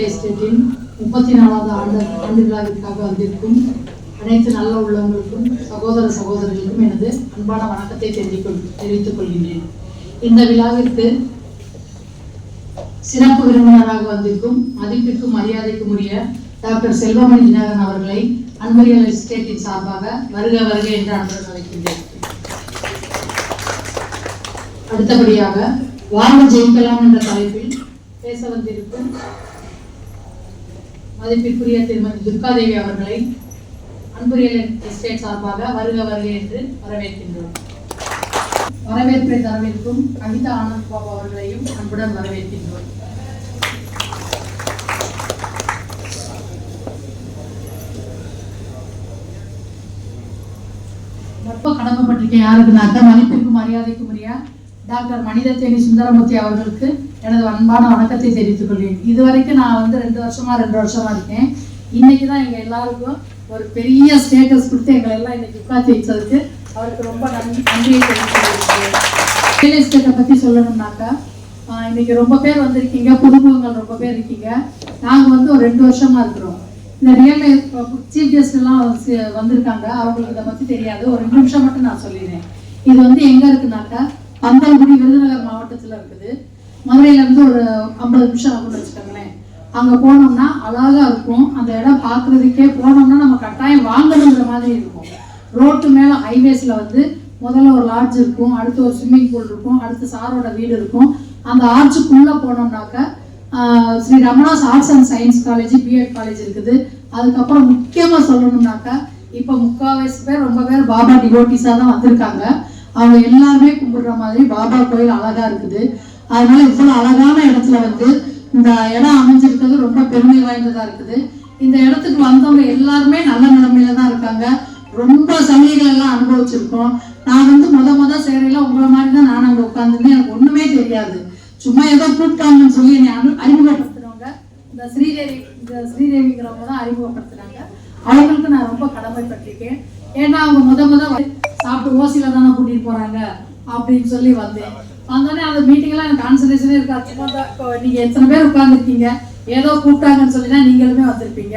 எஸ்டேட்டின் 34வது ஆண்டு விழாவிற்காக வந்திருக்கும் அனைத்து நல்ல உள்ளவங்களுக்கும் சகோதர சகோதரிகளுக்கும் எனது அன்பான வணக்கத்தை தெரிவித்துக் கொள்கின்றேன். இந்த விழாவிற்கு சிறப்பு விருந்தினராக வந்திருக்கும் மதிப்பிற்கும் மரியாதைக்கும் உரிய டாக்டர் செல்வமணி தினகரன் அவர்களை அன்பரியல் எஸ்டேட்டின் சார்பாக வருக வருக என்று அன்புடன் அழைக்கின்றேன். அடுத்தபடியாக வாழ்வு ஜெயிக்கலாம் என்ற தலைப்பில் பேச வந்திருக்கும் மதிப்பிற்குரிய திருமதி துர்காதேவி அவர்களை அன்பரியல் எஸ்டேட் சார்பாக வருக வருக என்று வரவேற்கின்றோம். வரவேற்பை தரவிருக்கும் கவிதா ஆனந்த் பாபு அவர்களையும் அன்புடன் வரவேற்கின்றோம். ரொம்ப கடமைப்பட்டிருக்கேன் யாருக்குனாக்க மதிப்பிற்கும் மரியாதைக்கும் உரிய டாக்டர் மனிதத்தேனி சுந்தரமூர்த்தி அவர்களுக்கு எனது அன்பான வணக்கத்தை தெரிவித்துக் கொள்வேன். இதுவரைக்கும் நான் 2 வருஷமா இருக்கேன். இன்னைக்கு தான் எங்க எல்லாருக்கும் ஒரு பெரிய ஸ்டேட்டஸ் கொடுத்து எங்களை எல்லாம் இன்னைக்கு உட்காந்து வச்சதுக்கு அவருக்கு ரொம்ப நன்றியை தெரிவித்துக் ரியல் எஸ்டேட்டை பத்தி சொல்லணும்னாக்கா இன்னைக்கு ரொம்ப பேர் வந்திருக்கீங்க, புதுமுகங்கள் ரொம்ப பேர் இருக்கீங்க. நாங்கள் ஒரு 2 வருஷமா இருக்கிறோம். இந்த ரியல் சீஃப் கெஸ்ட் எல்லாம் வந்திருக்காங்க, அவங்களுக்கு இதை பத்தி தெரியாது. ஒரு 2 நிமிஷம் மட்டும் நான் சொல்லிடுறேன். இது எங்க இருக்குனாக்கா பந்தல்குடி விருதுநகர் மாவட்டத்துல இருக்குது. மதுரையில இருந்து ஒரு 50 நிமிஷம் ஆகும்னு வச்சுக்கோங்களேன். அங்க போனோம்னா அழகா இருக்கும். அந்த இடம் பாக்குறதுக்கே போனோம்னா நம்ம கட்டாயம் வாங்கணுங்கிற மாதிரி இருக்கும். ரோட்டு மேல ஹைவேஸ்ல முதல்ல ஒரு லாட்ஜ் இருக்கும், அடுத்து ஒரு ஸ்விம்மிங் பூல் இருக்கும், அடுத்து சாரோட வீடு இருக்கும். அந்த ஆர்ச்சுக்குள்ள போனோம்னாக்க Sri Ramana's arts and science college, B Ed college இருக்குது. அதுக்கப்புறம் முக்கியமா சொல்லணும்னாக்கா இப்ப 3/4 பேர் ரொம்ப பேர் பாபா டிவோட்டிஸா தான் வந்திருக்காங்க. அவங்க எல்லாருமே கும்பிடுற மாதிரி பாபா கோயில் அழகா இருக்குது. அதனால இவ்வளவு அழகான இடத்துல இந்த இடம் அமைஞ்சிருக்கிறது ரொம்ப பெருமை வாய்ந்ததா இருக்குது. இந்த இடத்துக்கு வந்தவங்க எல்லாருமே நல்ல நிலைமையில தான் இருக்காங்க. ரொம்ப சலுகைகள் எல்லாம் அனுபவிச்சிருக்கோம். நான் முத சேரையில உங்களை மாதிரி தான் நான் அங்க உட்கார்ந்துருந்தேன். எனக்கு ஒண்ணுமே தெரியாது. சும்மா ஏதோ கூப்பிட்டாங்கன்னு சொல்லி என்னை அறிமுகப்படுத்துறவங்க இந்த ஸ்ரீதேவிங்கிறவங்க தான் அறிமுகப்படுத்துறாங்க. அவங்களுக்கு நான் ரொம்ப கடமைப்பட்டிருக்கேன். ஏன்னா அவங்க முத சாப்பிட்டு ஓசியில தானே கூட்டிட்டு போறாங்க அப்படின்னு சொல்லி வந்தேன். வந்தோடனே அந்த மீட்டிங் எல்லாம் எனக்கு கான்சன்ட்ரேஷனே இருக்காது. நீங்க எத்தனை பேர் உட்கார்ந்துருக்கீங்க, ஏதோ கூப்பிட்டாங்கன்னு சொல்லிதான் நீங்களுமே வந்திருப்பீங்க.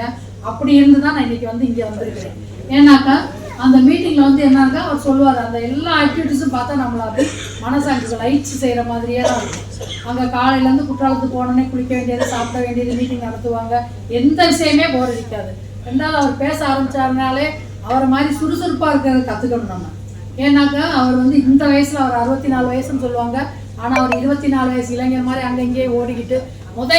அப்படி இருந்துதான் நான் இன்னைக்கு இங்க வந்திருக்கிறேன். ஏன்னாக்கா அந்த மீட்டிங்ல என்னக்கா அவர் சொல்லுவார், அந்த எல்லா ஆக்டிவிட்டிஸும் பார்த்தா நம்மள மனசாட்சி லைட்ஸ் செய்யற மாதிரியே தான் இருக்கும். அங்க காலையில இருந்து குற்றாலத்துக்கு போனோடனே குளிக்க வேண்டியது, சாப்பிட வேண்டியது, மீட்டிங் நடத்துவாங்க. எந்த விஷயமே போர் அடிக்காது. 2வது அவர் பேச ஆரம்பிச்சாருனாலே அவரை மாதிரி சுறுசுறுப்பா இருக்கிறத கத்துக்கணும் நம்ம. ஏன்னாக்கா அவர் இந்த வயசுல அவர் 64 வயசுன்னு சொல்லுவாங்க. ஆனா அவர் 24 வயசு இளைஞர் மாதிரி அங்க இங்கே ஓடிக்கிட்டு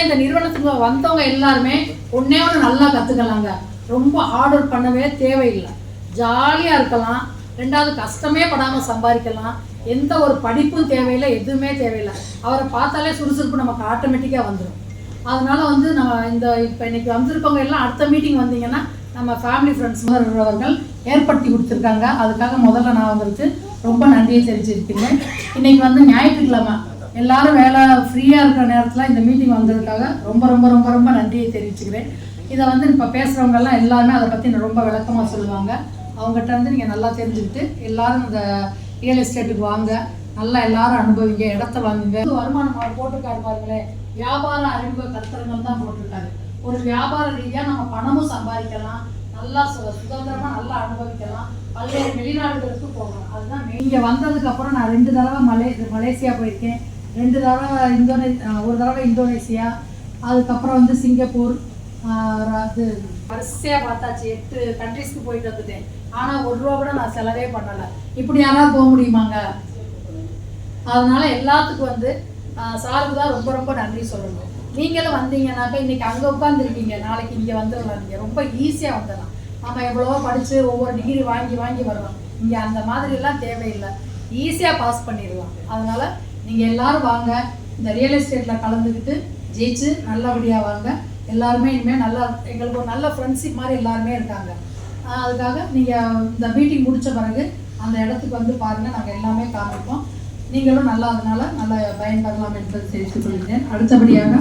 இந்த நிறுவனத்துக்கு வந்தவங்க எல்லாருமே ஒன்னே நல்லா கத்துக்கலாங்க. ரொம்ப ஹார்ட் ஒர்க் பண்ணவே தேவையில்லை, ஜாலியா இருக்கலாம். 2வது கஷ்டமே படாம சம்பாதிக்கலாம். எந்த ஒரு படிப்பும் தேவையில்லை, எதுவுமே தேவையில்லை. அவரை பார்த்தாலே சுறுசுறுப்பு நமக்கு ஆட்டோமேட்டிக்கா வந்துடும். அதனால நம்ம இப்ப இன்னைக்கு வந்திருக்கவங்க எல்லாம் அடுத்த மீட்டிங் வந்தீங்கன்னா நம்ம ஃபேமிலி ஃப்ரெண்ட்ஸ் அவர்கள் ஏற்படுத்தி கொடுத்துருக்காங்க. அதுக்காக முதல்ல நான் அவங்களுக்கு ரொம்ப நன்றியை தெரிவிச்சிருக்கேன். இன்னைக்கு ஞாயிற்றுக்கிழமை எல்லாரும் வேலை ஃப்ரீயா இருக்கிற நேரத்துல இந்த மீட்டிங் வந்ததுக்காக ரொம்ப ரொம்ப ரொம்ப ரொம்ப நன்றியை தெரிவிச்சுக்கிறேன். இதை இப்ப பேசுறவங்க எல்லாம் எல்லாருமே அதை பத்தி ரொம்ப விளக்கமா சொல்லுவாங்க. அவங்ககிட்ட நீங்க நல்லா தெரிஞ்சுக்கிட்டு எல்லாரும் இந்த ரியல் எஸ்டேட்டுக்கு வாங்க, நல்லா எல்லாரும் அனுபவிங்க, இடத்த வாங்குங்க. வருமானம் அவர் போட்டிருக்காரு பாருங்களேன், வியாபார அறிமுக கருத்தரங்கள் தான் போட்டிருக்காரு. ஒரு வியாபார ரீதியா நம்ம பணமும் சம்பாதிக்கலாம், நல்லா சுதந்திரமா நல்லா அனுபவிக்கலாம், பல்வேறு வெளிநாடுகளுக்கு போகலாம். அதுதான் இங்க வந்ததுக்கு அப்புறம் நான் 2 தடவை மலேசியா போயிருக்கேன், 2 தடவை ஒரு தடவை இந்தோனேசியா, அதுக்கப்புறம் சிங்கப்பூர். அது வரிசையா பார்த்தாச்சு, 8 கண்ட்ரிஸ்க்கு போயிட்டு வந்துட்டேன். ஆனா 1 ரூபா கூட நான் செலவே பண்ணல. இப்படி யாராவது போக முடியுமாங்க? அதனால எல்லாத்துக்கும் சாருக்கு தான் ரொம்ப ரொம்ப நன்றி சொல்லணும். நீங்களும் வந்தீங்கன்னாக்கா இன்னைக்கு அங்க உட்கார்ந்துருக்கீங்க, நாளைக்கு இங்க வந்துடலாம். நீங்க ரொம்ப ஈஸியா வந்துடலாம். நம்ம எவ்வளவோ படிச்சு ஒவ்வொரு டிகிரி வாங்கி வரலாம். இங்க அந்த மாதிரி எல்லாம் தேவையில்லை, ஈஸியா பாஸ் பண்ணிடலாம். அதனால நீங்க எல்லாரும் வாங்க, இந்த ரியல் எஸ்டேட்ல கலந்துக்கிட்டு ஜெயிச்சு நல்லபடியா வாங்க. எல்லாருமே இனிமே நல்லா எங்களுக்கு ஒரு நல்ல ஃப்ரெண்ட்ஷிப் மாதிரி எல்லாருமே இருக்காங்க. அதுக்காக நீங்க இந்த மீட்டிங் முடிச்ச பிறகு அந்த இடத்துக்கு பாருங்க, நாங்க எல்லாமே காமிப்போம். நீங்களும் நல்லா அதனால நல்லா பயன்பெறலாம் என்பதை தெரிவித்துக் கொள்கிறேன். அடுத்தபடியாக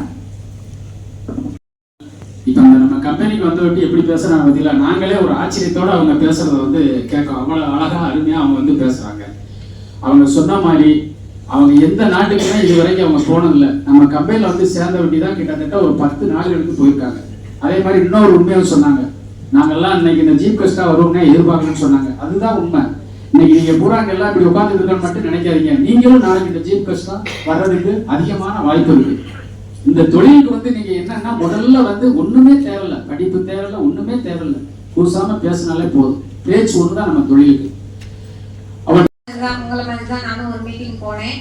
இப்போ நம்ம கம்பெனிக்கு வந்துவிட்டு எப்படி பேசுறாங்க பத்தியில நாங்களே ஒரு ஆச்சரியத்தோட அவங்க பேசுறத கேட்க அவ்வளவு அழகா அருமையா அவங்க பேசுறாங்க. அவங்க சொன்ன மாதிரி அவங்க எந்த நாட்டுக்குமே இது வரைக்கும் அவங்க போனதில்லை. நம்ம கம்பெனியில் வந்து சேர்ந்த வேண்டி தான் கிட்டத்தட்ட ஒரு 10 நாடுகளுக்கு போயிருக்காங்க. அதே மாதிரி இன்னொரு உண்மையும் சொன்னாங்க, நாங்கெல்லாம் இன்னைக்கு இந்த சீஃப் கெஸ்டா வருவோம்னே எதிர்பார்க்கணும்னு சொன்னாங்க. அதுதான் உண்மை. இன்னைக்கு நீங்க பூராங்க எல்லாம் இப்படி உட்கார்ந்து இருக்கணும்னு மட்டும் நினைக்காதீங்க. நீங்களும் நாளைக்கு இந்த சீஃப் கெஸ்டா வர்றதுக்கு அதிகமான வாய்ப்பு இருக்கு. இந்த தொழிலுக்கு வந்து நீங்க என்னன்னா முதல்ல வந்து ஒண்ணுமே தேவையில்லை, படிப்பு தேவையில்லை, ஒண்ணுமே தேவையில்லை, கூசாம பேசினாலே போதும். பேச்சு ஒண்ணுதான் நம்ம தொழிலுக்கு. உங்களை மாதிரி தான் நானும் ஒரு மீட்டிங் போனேன்.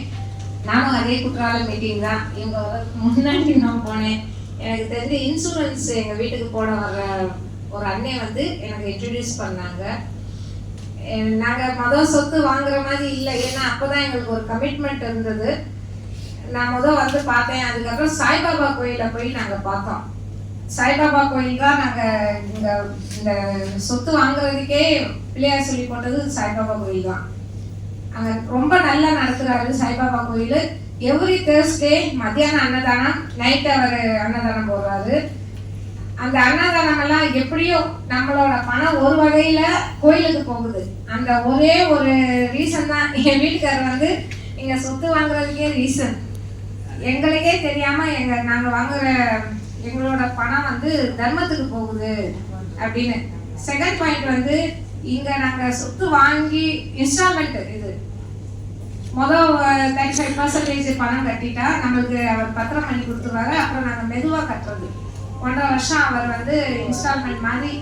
நானும் அதே குற்றால மீட்டிங் தான். இவங்க முன்னாடி நான் போனேன். எனக்கு தெரிஞ்ச இன்சூரன்ஸ் எங்கள் வீட்டுக்கு போட வர்ற ஒரு அண்ணே வந்து எனக்கு இன்ட்ரடியூஸ் பண்ணாங்க. நாங்கள் மொதல் சொத்து வாங்குற மாதிரி இல்லை, ஏன்னா அப்போ தான் எங்களுக்கு ஒரு கமிட்மெண்ட் இருந்தது. நான் வந்து பார்த்தேன். அதுக்கப்புறம் சாய்பாபா கோயிலில் போய் நாங்கள் பார்த்தோம். சாய்பாபா கோயில் தான் நாங்கள் இந்த சொத்து வாங்குறதுக்கே பிள்ளையார் சொல்லி போட்டது சாய்பாபா கோயில் தான். அங்கே ரொம்ப நல்லா நடத்துகிறாரு சாய்பாபா கோயில். எவ்ரி தேர்ஸ்டே மத்தியானம் அன்னதானம், நைட்டு அவர் அன்னதானம் போடுறாரு. அந்த அன்னதானம் எல்லாம் எப்படியோ நம்மளோட பணம் ஒரு வகையில் கோயிலுக்கு போகுது. அந்த ஒரே ஒரு ரீசன் தான் என் வீட்டுக்காரர் வந்து இங்கே சொத்து வாங்குறதுக்கே ரீசன். எங்களுக்கே தெரியாமல் நாங்கள் வாங்குற எங்களோட பணம் வந்து தர்மத்துக்கு போகுது அப்படின்னு. செகண்ட் பாயிண்ட் வந்து இங்கே நாங்கள் சொத்து வாங்கி இன்ஸ்டால்மெண்ட் இது மொதல் 35% பணம் கட்டிட்டா நம்மளுக்கு அவர் பத்திரம் பண்ணி கொடுத்துருவாரு. அப்புறம் நாங்கள் மெதுவாக கட்டுறது 1.5 வருஷம் அவர் வந்து இன்ஸ்டால்மெண்ட் மாதிரி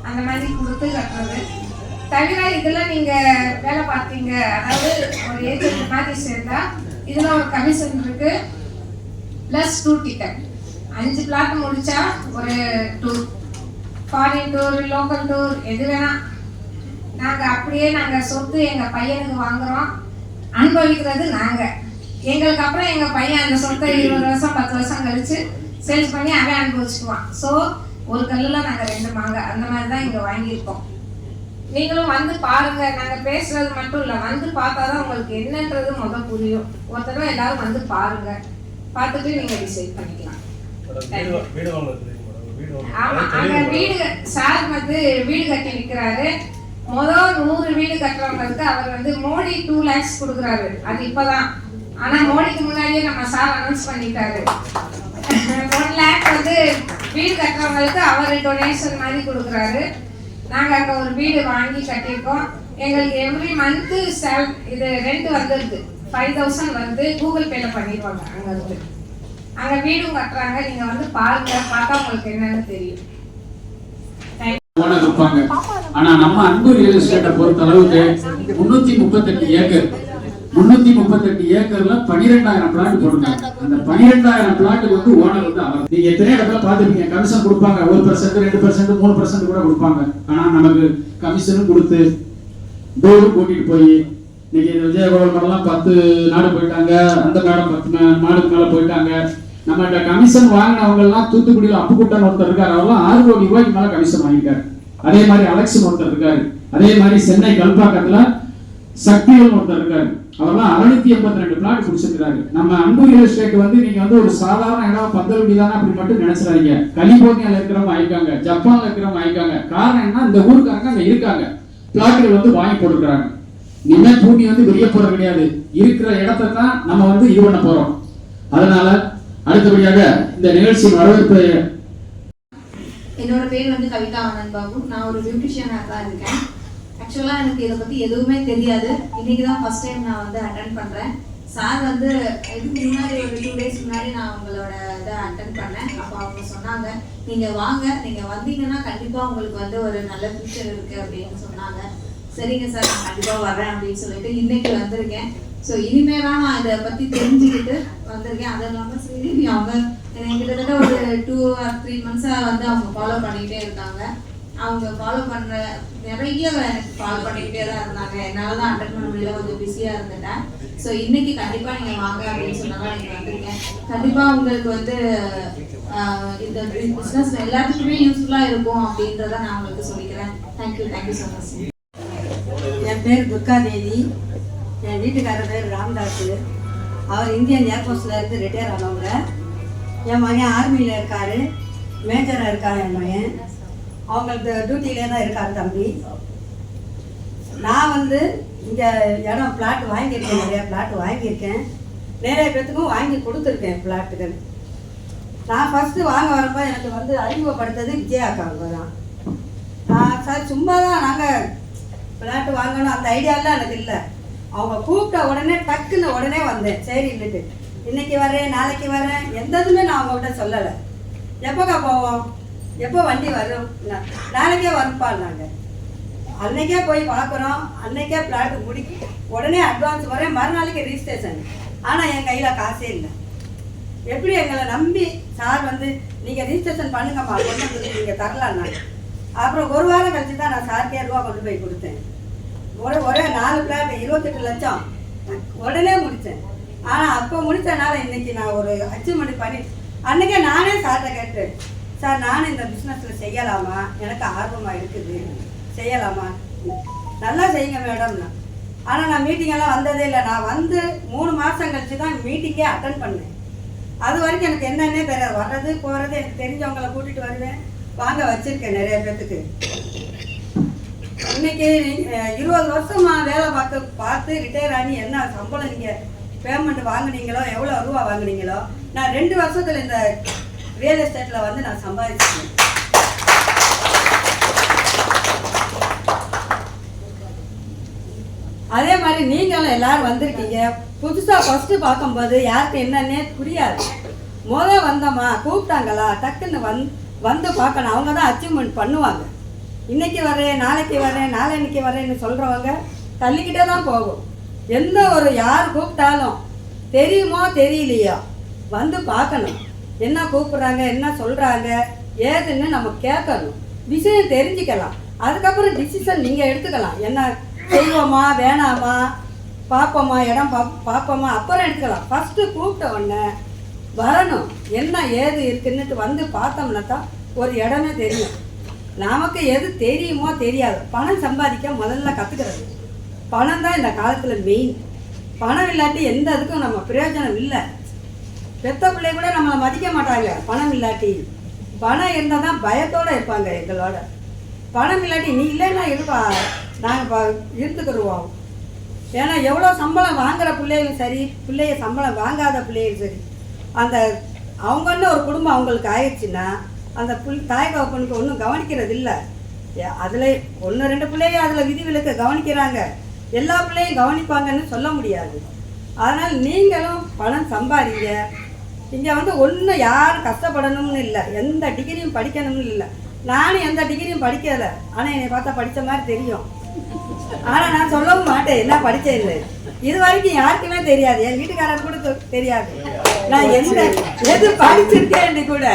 அந்த மாதிரி கொடுத்து கட்டுறது. தவிர இதில் நீங்கள் வேலை பார்த்தீங்க, அதாவது ஒரு ஏஜென்ட் மாதிரி சேர்ந்தா இதில் ஒரு கமிஷன் இருக்கு, ப்ளஸ் டூர் டிக்கெட். 5 பிளாட் முடிச்சா ஒரு tour, foreign tour, local tour, எது வேணா. நாங்கள் அப்படியே நாங்கள் சொத்து எங்கள் பையனுக்கு வாங்குகிறோம், அனுபவிக்கிறது நாங்கள். எங்களுக்கு அப்புறம் எங்கள் பையன் அந்த சொத்தை 20 வருஷம் 10 வருஷம் கழித்து சேல்ஸ் பண்ணி அவன் அனுபவிச்சுக்குவான். ஸோ ஒரு கல்லில் நாங்கள் 2 மாங்காய் அந்த மாதிரி தான் இங்கே வாங்கியிருக்கோம். நீங்களும் வந்து பாருங்கள். நாங்கள் பேசுகிறது மட்டும் இல்லை, வந்து பார்த்தா தான் உங்களுக்கு என்னன்றது முதல் புரியும். ஒரு தடவை எல்லாரும் வந்து பாருங்கள், பார்த்துட்டு நீங்கள் டிசைட் பண்ணிக்கலாம். ஆமாம், அங்கே வீடு சார் வந்து வீடு கட்டி விற்கிறாரு. முதல் 100 வீடு கட்டுறவங்களுக்கு அவர் வந்து மோடி 2 lakhs கொடுக்குறாரு. அது இப்போதான். ஆனால் மோடிக்கு முன்னாடியே நம்ம சார் அனௌன்ஸ் பண்ணிட்டாரு. 1 lakh வந்து வீடு கட்டுறவங்களுக்கு அவர் டொனேஷன் மாதிரி கொடுக்குறாரு. நாங்கள் அங்கே ஒரு வீடு வாங்கி கட்டியிருக்கோம். எங்களுக்கு எவ்ரி மந்த்து இது ரெண்ட் வந்துடுது, 5000 வந்து கூகுள் பேல பண்ணிடுவாங்க. அங்கே இருந்து அங்கே வீடும் கட்டுறாங்க. நீங்கள் வந்து பாருங்க, பார்த்தா உங்களுக்கு என்னன்னு தெரியும். இருப்பாங்க. ஆனா நம்ம அன்பு ரியல் எஸ்டேட்டை பொறுத்த அளவுக்கு 338 ஏக்கர் 338 ஏக்கர்ல 12000 பிளாட் போடுறாங்க. அந்த 12000 பிளாட்டுக்கு வந்து ஓனர் வந்து அவர். நீங்க எத்தனை இடத்துல பாத்துருக்கீங்க, கமிஷன் கொடுப்பாங்க, 1%, 2%, 3% கூட கொடுப்பாங்க. ஆனா நமக்கு கமிஷனும் கொடுத்து டோரும் கூட்டிட்டு போய் இன்னைக்கு விஜயகோபால் மேலாம் 10 நாடு போயிட்டாங்க, அந்த மேடம் 10 நாடுக்கு மேல போயிட்டாங்க. நம்மகிட்ட கமிஷன் வாங்கினவங்க எல்லாம் தூத்துக்குடியில் அப்புக்குட்டன் ஒருத்தர் இருக்காரு, அவெல்லாம் 6 கோடி ரூபாய்க்கு மேல கமிஷன் வாங்கிட்டாரு. அதே மாதிரி அலெக்ஸ் ஒருத்தர் இருக்காரு. அதே மாதிரி சென்னை கல்பாக்கத்துல சக்திகள் ஒருத்தர் இருக்காரு, அவரெல்லாம் 682 பிளாட் குடிச்சிருக்காரு. நம்ம அன்பு ரியல் எஸ்டேட் வந்து நீங்க வந்து ஒரு சாதாரண இடம் 10 கோடி தானே அப்படி மட்டும் நினைச்சிடாதீங்க. கலிபோர்னியால இருக்கிறவங்க ஆயிக்காங்க, ஜப்பான்ல இருக்கிறவங்க ஆயிக்காங்க. காரணம் என்ன, இந்த ஊருக்காரங்க அங்க இருக்காங்க, பிளாட்டுகள் வந்து வாங்கி போட்டுக்கிறாங்க. இனிமே பூமி வந்து வெளியே போற கிடையாது, இருக்கிற இடத்தை தான் நம்ம வந்து இது பண்ண போறோம். அதனால அடுத்தபடியாக இந்த நிகழ்ச்சியின் வரவேற்பு. என்னோட பேர் வந்து கவிதா ஆனந்த் பாபு. நான் ஒரு பியூட்டிஷியனாக தான் இருக்கேன். ஆக்சுவலாக எனக்கு இதை பற்றி எதுவுமே தெரியாது. இன்றைக்கி தான் ஃபஸ்ட் டைம் நான் வந்து அட்டன் பண்ணுறேன். சார் வந்து இதுக்கு முன்னாடி ஒரு 2 days முன்னாடி நான் உங்களோட இதை அட்டன் பண்ணேன். அப்போ அவங்க சொன்னாங்க, நீங்கள் வாங்க, நீங்கள் வந்தீங்கன்னா கண்டிப்பாக உங்களுக்கு வந்து ஒரு நல்ல ஃபியூச்சர் இருக்குது அப்படின்னு சொன்னாங்க. சரிங்க சார், நான் கண்டிப்பாக வரேன் அப்படின்னு சொல்லிட்டு இன்றைக்கி வந்திருக்கேன். ஸோ இனிமேல் தான் நான் இதை பற்றி தெரிஞ்சுக்கிட்டு வந்திருக்கேன். அதுவும் இல்லாமல் சரி, அவங்க எனக்கு கிட்டத்தட்ட ஒரு 2 or 3 months-ஆக வந்து அவங்க ஃபாலோ பண்ணிக்கிட்டே இருக்காங்க. அவங்க ஃபாலோ பண்ணுற நிறைய எனக்கு ஃபாலோ பண்ணிக்கிட்டே தான் இருந்தாங்க. என்னால் தான் அட்டன் பண்ண முடியல, கொஞ்சம் பிஸியாக இருந்துட்டேன். ஸோ இன்னைக்கு கண்டிப்பாக நீங்கள் வாங்க அப்படின்னு சொன்னாலும் நீங்கள் வந்திருக்கேன். கண்டிப்பாக உங்களுக்கு வந்து இந்த பிஸ்னஸ் எல்லாத்துக்குமே யூஸ்ஃபுல்லாக இருக்கும் அப்படின்றத நான் உங்களுக்கு சொல்லிக்கிறேன். Thank you so much. என் பேர் துர்காதேவி. என் வீட்டுக்காரர் பேர் ராம்தாஸ். அவர் இந்தியன் ஏர்ஃபோர்ஸில் இருந்து ரிட்டையர் ஆனவங்க. என் மகன் ஆர்மியில் இருக்கார், மேஜராக இருக்கார் என் மகன். அவங்களுக்கு டியூட்டியிலே தான் இருக்கார் தம்பி. நான் வந்து இங்கே இடம் பிளாட் வாங்கியிருக்கேன், நிறையா பிளாட் வாங்கியிருக்கேன். நிறைய பேத்துக்கும் வாங்கி கொடுத்துருக்கேன் பிளாட்டுகள். நான் ஃபஸ்ட்டு வாங்க வரப்போ எனக்கு வந்து அறிமுகப்படுத்தது விஜயாக்காங்க தான். நான் சார் சும்மா தான் நாங்கள் பிளாட்டு வாங்கணும் அந்த ஐடியாலாம் எனக்கு இல்லை. அவங்க கூப்பிட்ட உடனே டக்குன்னு உடனே வந்தேன். சரி இல்லைட்டு இன்னைக்கு வரேன் நாளைக்கு வரேன் எந்ததுமே நான் அவங்ககிட்ட சொல்லலை. எப்போக்கா போவோம், எப்போ வண்டி வரும், நாளைக்கே வரப்பான்னாங்க. அன்னைக்கே போய் பார்க்குறோம், அன்னைக்கே பிளாட்டு முடிக்கும், உடனே அட்வான்ஸ் வரேன், மறுநாளைக்கு ரிஜிஸ்ட்ரேஷன். ஆனால் என் கையில் காசே இல்லை. எப்படி எங்களை நம்பி சார் வந்து நீங்கள் ரிஜிஸ்ட்ரேஷன் பண்ணுங்கம்மா கொண்டு வந்து நீங்கள் தரலான்னாங்க. அப்புறம் ஒரு வாரம் கழிச்சு தான் நான் சாருக்கே ரூபா கொண்டு போய் கொடுத்தேன். ஒரே 4 பிளாட் 28 லட்சம் உடனே முடித்தேன். ஆனால் அப்போ முடித்தனால இன்னைக்கு நான் ஒரு அச்சீவ்மெண்ட் பண்ணி அன்றைக்கே நானே சார்கிட்ட கேட்டேன், சார் நானும் இந்த பிஸ்னஸில் செய்யலாமா, எனக்கு ஆர்வமாக இருக்குது, செய்யலாமா, நல்லா செய்யுங்க மேடம்னா. ஆனால் நான் மீட்டிங்கெல்லாம் வந்ததே இல்லை. நான் வந்து 3 மாதம் கழிச்சு தான் மீட்டிங்கே அட்டன் பண்ணேன். அது வரைக்கும் எனக்கு என்னன்னே தெரியாது. வர்றது போகிறது எனக்கு தெரிஞ்சவங்களை கூட்டிகிட்டு வருவேன், வாங்க வச்சுருக்கேன் நிறைய பேர்த்துக்கு. இன்னைக்கு 20 வருஷமா வேலை பார்த்து ரிட்டையர் ஆகி என்ன சம்பளம் நீங்கள் பேமெண்ட் வாங்குனீங்களோ, எவ்வளோ ரூபா வாங்குனீங்களோ, நான் 2 வருஷத்தில் இந்த ரியல் எஸ்டேட்டில் வந்து நான் சம்பாதிச்சிருக்கேன். அதே மாதிரி நீங்களும் எல்லாரும் வந்திருக்கீங்க. புதுசாக ஃபஸ்ட்டு பார்க்கும்போது யாருக்கு என்னன்னே புரியாது. வந்தோமா கூப்பிட்டாங்களா டக்குன்னு வந்து பார்க்கணும். அவங்க தான் அச்சீவ்மெண்ட் பண்ணுவாங்க. இன்னைக்கு வரேன் நாளைக்கு வரேன் நாளைக்கு வரேன்னு சொல்கிறவங்க தள்ளிக்கிட்டே தான் போகும். எந்த ஒரு யார் கூப்பிட்டாலும் தெரியுமோ தெரியலையோ வந்து பார்க்கணும். என்ன கூப்பிட்றாங்க, என்ன சொல்கிறாங்க, ஏதுன்னு நம்ம கேட்கணும், விஷயம் தெரிஞ்சுக்கலாம். அதுக்கப்புறம் டிசிஷன் நீங்கள் எடுத்துக்கலாம். என்ன செய்வோமா வேணாமா, பார்ப்போமா இடம் பார்ப்போமா, அப்புறம் எடுத்துக்கலாம். ஃபஸ்ட்டு கூப்பிட்ட உடனே வரணும், என்ன ஏது இருக்குன்னுட்டு வந்து பார்த்தோம்னா தான் ஒரு இடமே தெரியும். நமக்கு எது தெரியுமோ தெரியாது. பணம் சம்பாதிக்க முதல்ல கற்றுக்கிறது. பணம் தான் இந்த காலத்தில் மெயின். பணம் இல்லாட்டி எந்த இதுக்கும் நம்ம பிரயோஜனம் இல்லை. பெத்த பிள்ளை கூட நம்மளை மதிக்க மாட்டாங்க பணம் இல்லாட்டி. பணம் இருந்தால் தான் பயத்தோடு இருப்பாங்க எங்களோட. பணம் இல்லாட்டி நீ இல்லைன்னா இருப்பா, நாங்கள் இருந்துக்கிடுவோம். ஏன்னா எவ்வளோ சம்பளம் வாங்குகிற பிள்ளைகளும் சரி, பிள்ளைய சம்பளம் வாங்காத பிள்ளைகளும் சரி, அந்த அவங்கன்னு ஒரு குடும்பம் அவங்களுக்கு ஆயிடுச்சுன்னா அந்த தாய் தகப்பனுக்கு ஒன்றும் கவனிக்கிறது இல்லை. அதில் 1-2 பிள்ளைய அதில் விதிவிலக்கு கவனிக்கிறாங்க, எல்லா பிள்ளையும் கவனிப்பாங்கன்னு சொல்ல முடியாது. அதனால் நீங்களும் பணம் சம்பாதிங்க. இங்கே வந்து ஒன்றும் யாரும் கஷ்டப்படணும்னு இல்லை, எந்த டிகிரியும் படிக்கணும்னு இல்லை. நானும் எந்த டிகிரியும் படிக்கலை, ஆனால் என்னை பார்த்தா படித்த மாதிரி தெரியும். ஆனால் நான் சொல்லவும் மாட்டேன் என்ன படித்தேன்னு. இது வரைக்கும் யாருக்குமே தெரியாது, என் வீட்டுக்காரர் கூட தெரியாது நான் எது படிச்சிருக்கேன்னு கூட.